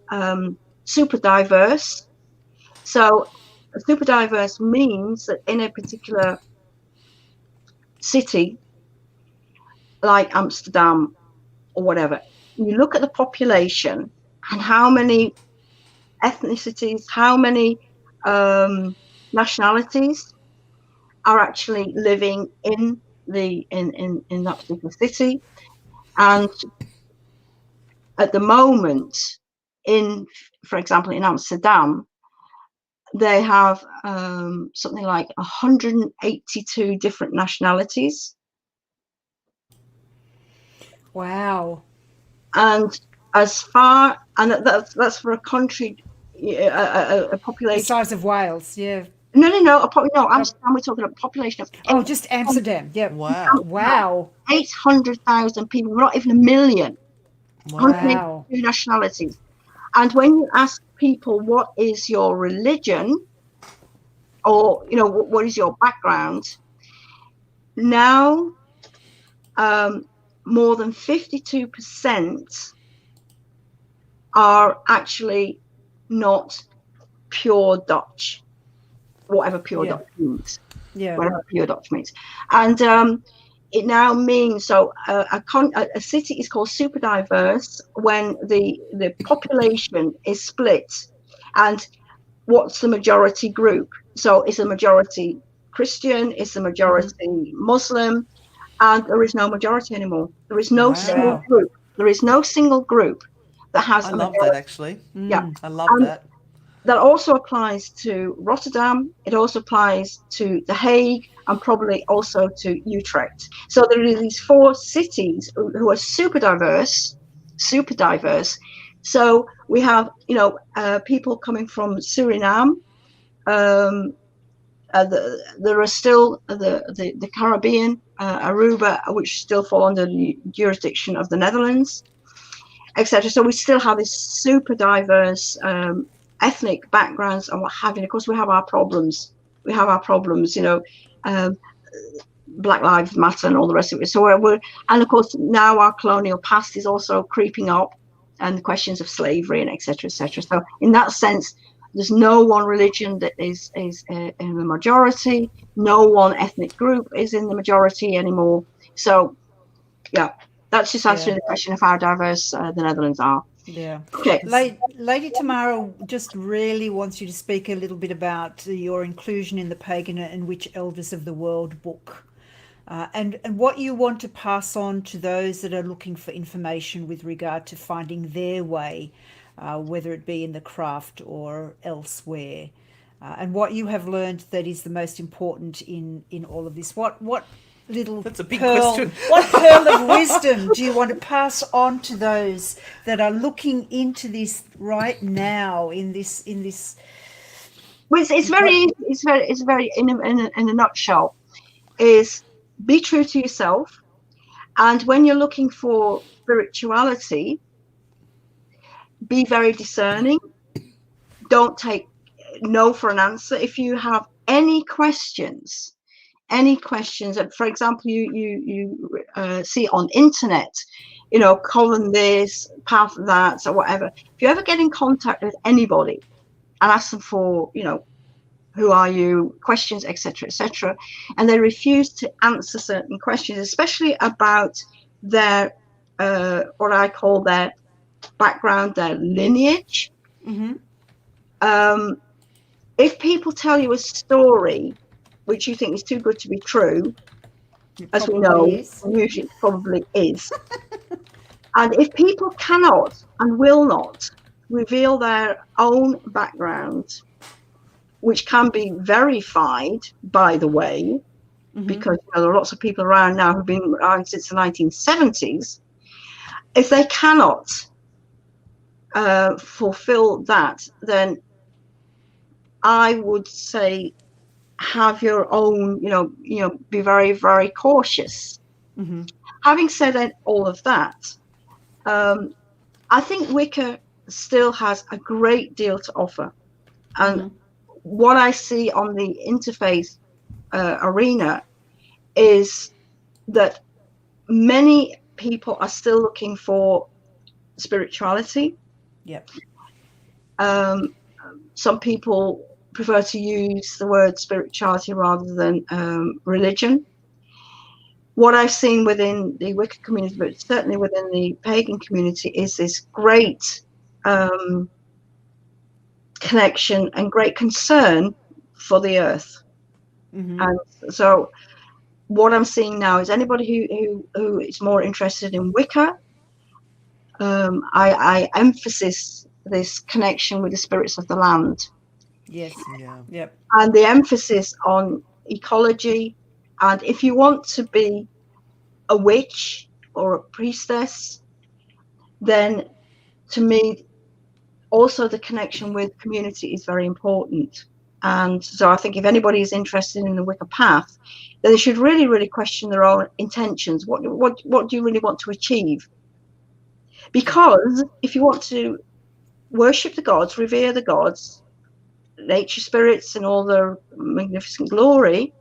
super diverse. So super diverse means that in a particular city, like Amsterdam or whatever, you look at the population and how many ethnicities, how many nationalities are actually living in that particular city. And at the moment, for example, in Amsterdam, they have something like 182 different nationalities. Wow. And that's for a country, a population The size of Wales, yeah. No, Amsterdam, we're talking about population of just Amsterdam. Yeah. Wow. 800,000 people, not even a million. Wow. 182 nationalities. And when you ask people what is your religion, or what is your background, now more than 52% are actually not pure Dutch, whatever pure Dutch means. Whatever pure Dutch means. And it now means, so a city is called super diverse when the population is split. And what's the majority group? So it's a majority Christian, it's a majority Muslim, and there is no majority anymore. There is no single group. There is no single group that has I a love that, majority. actually. Yeah. I love And that. that also applies to Rotterdam. It also applies to The Hague and probably also to Utrecht. So there are these 4 cities who are super diverse, super diverse. So we have, people coming from Suriname. There are still the Caribbean, Aruba, which still fall under the jurisdiction of the Netherlands, etc. So we still have this super diverse ethnic backgrounds and what have you. Of course, we have our problems. Um, Black Lives Matter and all the rest of it. So and of course now our colonial past is also creeping up, and the questions of slavery and etc. etc. So in that sense, there's no one religion that is in the majority. No one ethnic group is in the majority anymore. So yeah, that's just answering the question of how diverse the Netherlands are. Yeah. Okay. Lady Tamara just really wants you to speak a little bit about your inclusion in the Pagan and Witch Elders of the World book, and what you want to pass on to those that are looking for information with regard to finding their way, whether it be in the craft or elsewhere, and what you have learned that is the most important in all of this. What little That's a big pearl, question. what pearl of wisdom do you want to pass on to those that are looking into this right now in this Well, it's very in a nutshell is be true to yourself, and when you're looking for spirituality, be very discerning. Don't take no for an answer. If you have any questions, for example, you see on internet, colon this, path that, or whatever. If you ever get in contact with anybody and ask them for, who are you, questions, etc., etc., and they refuse to answer certain questions, especially about their what I call their background, their lineage. If people tell you a story which you think is too good to be true, it as we probably know, is. usually it probably is. And if people cannot and will not reveal their own background, which can be verified, by the way, because there are lots of people around now who've been around since the 1970s, if they cannot fulfill that, then I would say have your own, be very, very cautious. Having said all of that, I think Wicca still has a great deal to offer. And what I see on the interfaith arena is that many people are still looking for spirituality. Yep. Some people prefer to use the word spirituality rather than religion. What I've seen within the Wicca community, but certainly within the pagan community, is this great connection and great concern for the earth. And so what I'm seeing now is anybody who is more interested in Wicca, I emphasize this connection with the spirits of the land. Yes. Yeah. Yep. And the emphasis on ecology. And if you want to be a witch or a priestess, then to me, also the connection with community is very important. And so I think if anybody is interested in the Wicca path, then they should really, really question their own intentions. What do you really want to achieve? Because if you want to worship the gods, revere the gods, nature spirits and all their magnificent glory,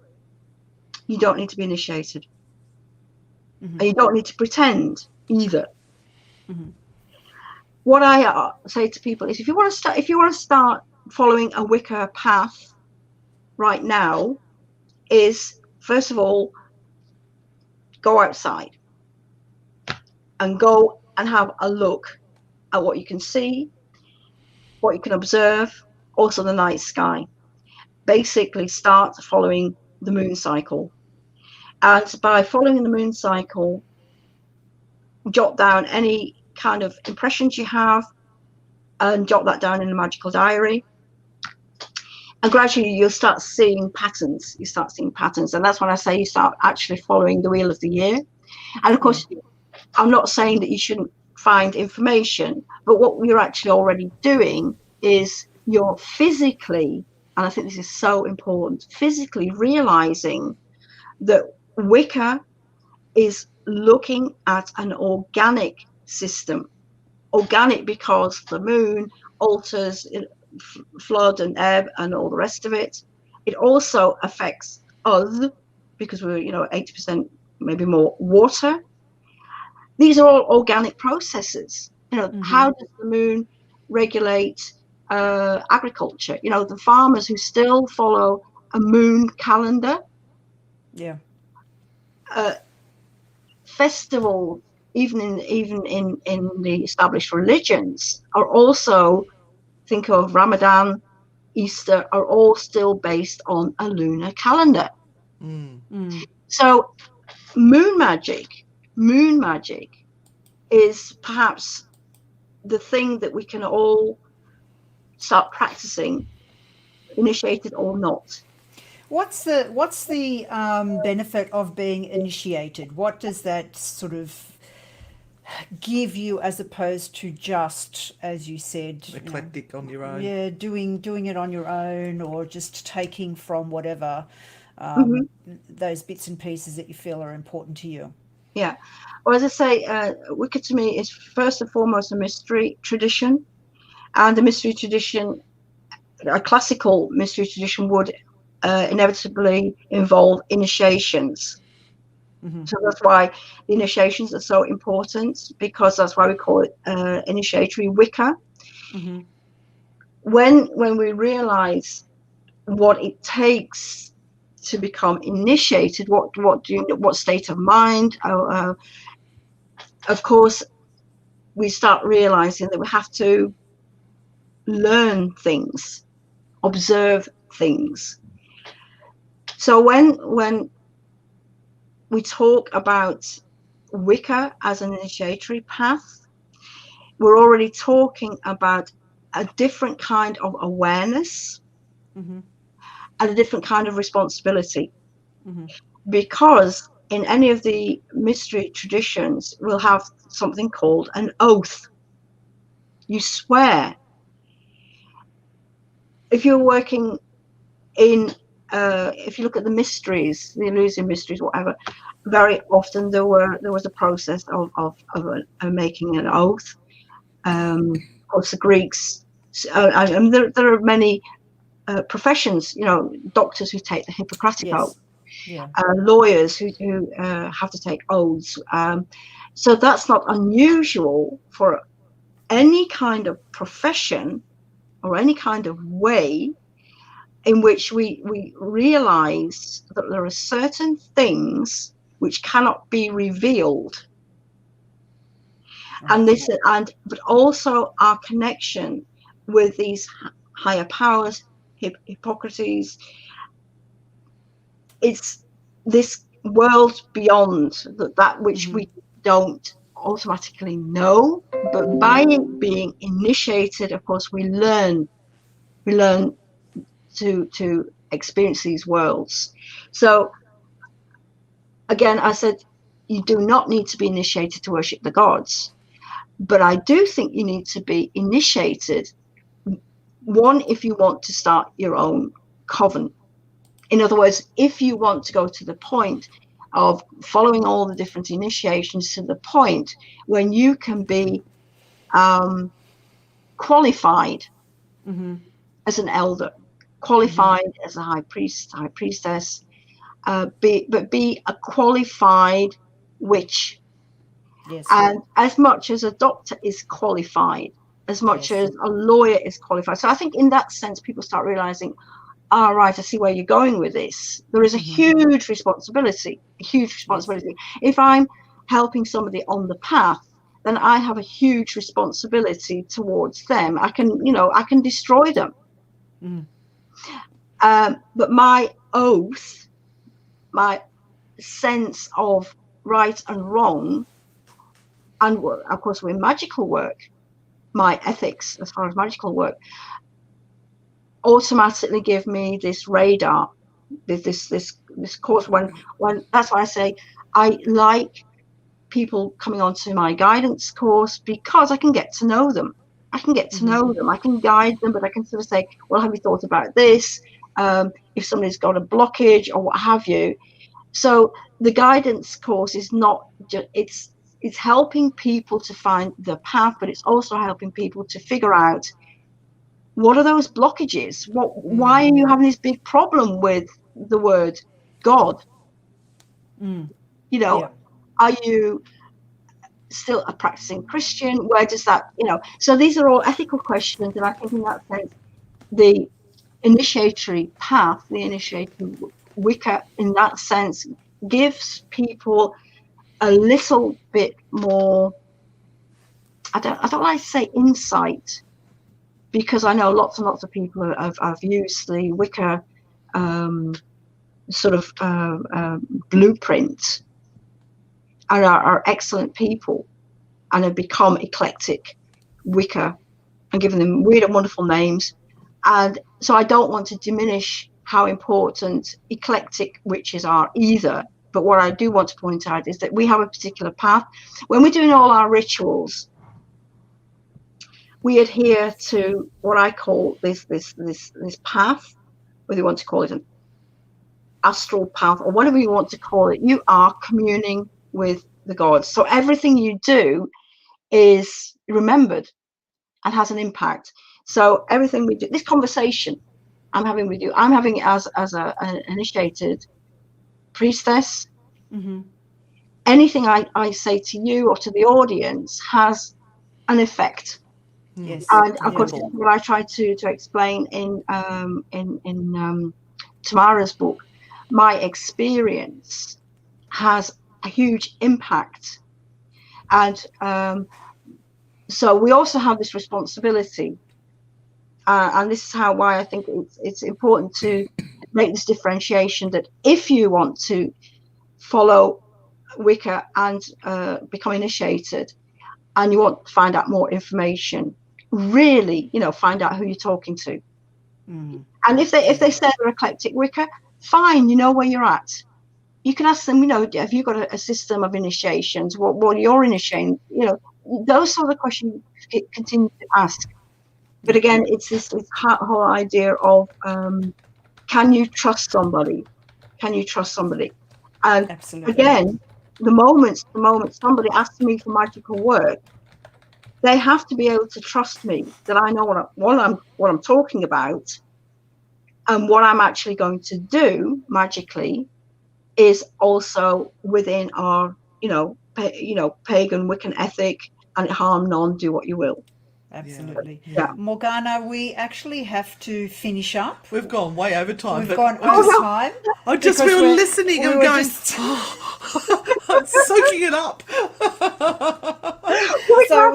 you don't need to be initiated. And you don't need to pretend either. What I say to people is if you want to start following a Wicca path right now, is first of all go outside and go and have a look at what you can see, what you can observe, also the night sky. Basically start following the moon cycle, and by following the moon cycle, jot down any kind of impressions you have and jot that down in a magical diary. And gradually you'll start seeing patterns. And that's when I say you start actually following the wheel of the year. And of course, I'm not saying that you shouldn't find information, but what you're actually already doing is you're physically, and I think this is so important, physically realizing that Wicca is looking at an organic system. Organic because the moon alters flood and ebb and all the rest of it. It also affects us because we're 80% maybe more water. These are all organic processes. How does the moon regulate agriculture? The farmers who still follow a moon calendar. Yeah. Festivals, even in the established religions, are also, think of Ramadan, Easter, are all still based on a lunar calendar. So moon magic is perhaps the thing that we can all start practicing, initiated or not. What's the benefit of being initiated? What does that sort of give you, as opposed to just, as you said, eclectic on your own? Yeah, doing it on your own, or just taking from whatever those bits and pieces that you feel are important to you. Yeah. Well, as I say, Wicca to me is first and foremost a mystery tradition, and the mystery tradition, a classical mystery tradition, would inevitably involve initiations. So that's why the initiations are so important, because that's why we call it initiatory Wicca. When we realize what it takes to become initiated, what state of mind, of course, we start realizing that we have to learn things, observe things. So when we talk about Wicca as an initiatory path, we're already talking about a different kind of awareness and a different kind of responsibility. Because in any of the mystery traditions, we'll have something called an oath. You swear. If you're working in, if you look at the mysteries, the Eleusinian mysteries, whatever, very often there was a process of making an oath. Of course, the Greeks, and there are many professions, doctors who take the Hippocratic oath, lawyers who have to take oaths. So that's not unusual for any kind of profession or any kind of way in which we realize that there are certain things which cannot be revealed. And but also our connection with these higher powers, Hippocrates. It's this world beyond that which we don't automatically know, but by being initiated, of course, we learn to experience these worlds. So again, I said, you do not need to be initiated to worship the gods, but I do think you need to be initiated, one, if you want to start your own coven. In other words, if you want to go to the point of following all the different initiations to the point when you can be qualified as an elder, qualified as a high priest, high priestess, but be a qualified witch. And as much as a doctor is qualified, as much as a lawyer is qualified. So I think in that sense, people start realizing, right, I see where you're going with this. There is a huge responsibility, If I'm helping somebody on the path, then I have a huge responsibility towards them. I can destroy them. But my oath, my sense of right and wrong, and of course with magical work, my ethics as far as magical work automatically give me this radar, this course. When that's why I say I like people coming onto my guidance course, because I can get to know them. I can guide them, but I can sort of say, well, have you thought about this? If somebody's got a blockage or what have you. So the guidance course is not just, it's helping people to find the path, but it's also helping people to figure out, what are those blockages? Why are you having this big problem with the word God? You know, are you still a practicing Christian? Where does that, so these are all ethical questions. And I think in that sense, the initiatory path, the initiatory Wicca in that sense gives people a little bit more, I don't like to say insight, because I know lots and lots of people have used the Wicca sort of blueprint and are excellent people and have become eclectic Wicca and given them weird and wonderful names. And so I don't want to diminish how important eclectic witches are either. But what I do want to point out is that we have a particular path. When we're doing all our rituals, we adhere to what I call this path, whether you want to call it an astral path or whatever you want to call it. You are communing with the gods. So everything you do is remembered and has an impact. So everything we do, this conversation I'm having with you, I'm having it as an initiated priestess. Anything I say to you or to the audience has an effect. Yes. And of course, what I try to explain in Tamara's book, my experience has a huge impact. And so we also have this responsibility. And this is why I think it's important to make this differentiation, that if you want to follow Wicca and become initiated, and you want to find out more information, really, find out who you're talking to. And if they say they're eclectic Wicca, fine, you know where you're at. You can ask them, have you got a system of initiations? What are your initiating? Those sort of questions continue to ask. But again, it's this whole idea of, can you trust somebody? Can you trust somebody? And absolutely. Again, the moment somebody asks me for magical work, they have to be able to trust me that I know what I'm talking about, and what I'm actually going to do magically is also within our, pagan Wiccan ethic, and harm none, do what you will. Absolutely. Yeah. Morgana, we actually have to finish up. We've gone way over time. We've gone over time. We were listening and going, I'm soaking it up. So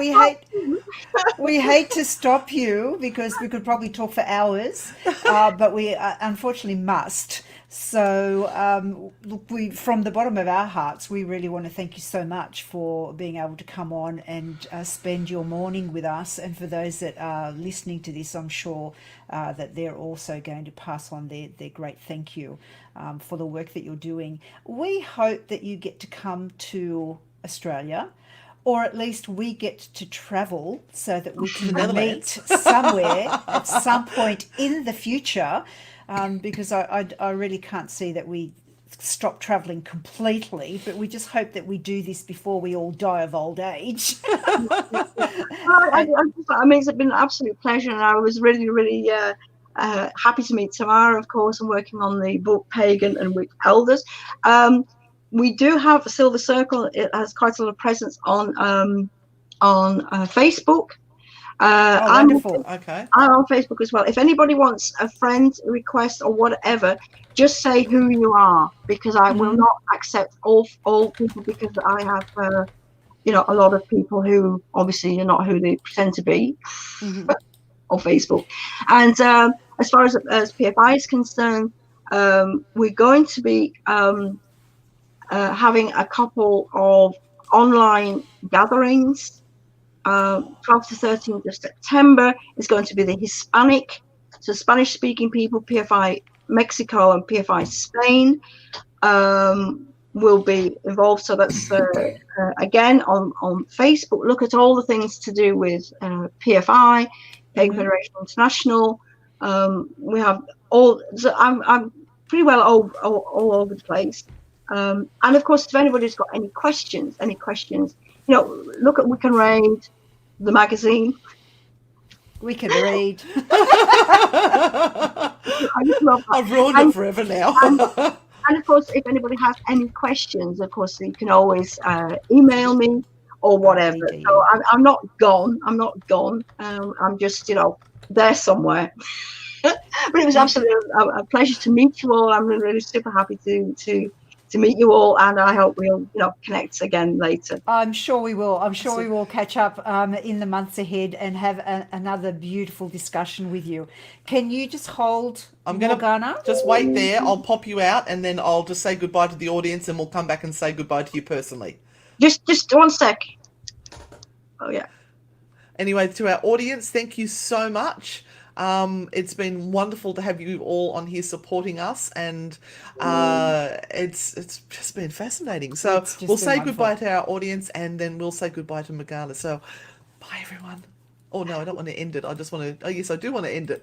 we hate to stop you, because we could probably talk for hours, but we unfortunately must. So look, from the bottom of our hearts, we really want to thank you so much for being able to come on and spend your morning with us. And for those that are listening to this, I'm sure that they're also going to pass on their great thank you for the work that you're doing. We hope that you get to come to Australia, or at least we get to travel so that we can meet somewhere at some point in the future. Because I really can't see that we stop travelling completely, but we just hope that we do this before we all die of old age. I mean, it's been an absolute pleasure, and I was really, really happy to meet Tamara, of course, and working on the book Pagan and Witch Elders. We do have a Silver Circle. It has quite a lot of presence on Facebook. Wonderful. Okay. I'm on Facebook as well. If anybody wants a friend request or whatever, just say who you are, because I will not accept all people, because I have a lot of people who obviously are not who they pretend to be on Facebook. And as far as PFI is concerned, we're going to be having a couple online gatherings. 12th to 13th of September is going to be the Hispanic, so Spanish-speaking people, PFI Mexico and PFI Spain will be involved. So that's again on Facebook. Look at all the things to do with PFI, Pagan Federation International. We have all. So I'm pretty well all over the place. And of course, if anybody's got any questions, look at Wiccan Raid, the magazine. We can read. I just love that. I've ruined it forever now. And of course, if anybody has any questions, of course, you can always email me or whatever. So I'm not gone. I'm just, there somewhere. But it was absolutely a pleasure to meet you all. I'm really super happy to meet you all, and I hope we'll connect again later. I'm sure we will. I'm sure we will catch up in the months ahead and have another beautiful discussion with you. Can you just hold, Morgana? Just wait there. I'll pop you out, and then I'll just say goodbye to the audience, and we'll come back and say goodbye to you personally. Just 1 sec. Oh yeah. Anyway, to our audience, thank you so much. It's been wonderful to have you all on here supporting us, and it's just been fascinating. So we'll say goodbye to our audience, and then we'll say goodbye to Morgana. So bye, everyone. Oh no, I don't want to end it. I just want to. Oh yes, I do want to end it.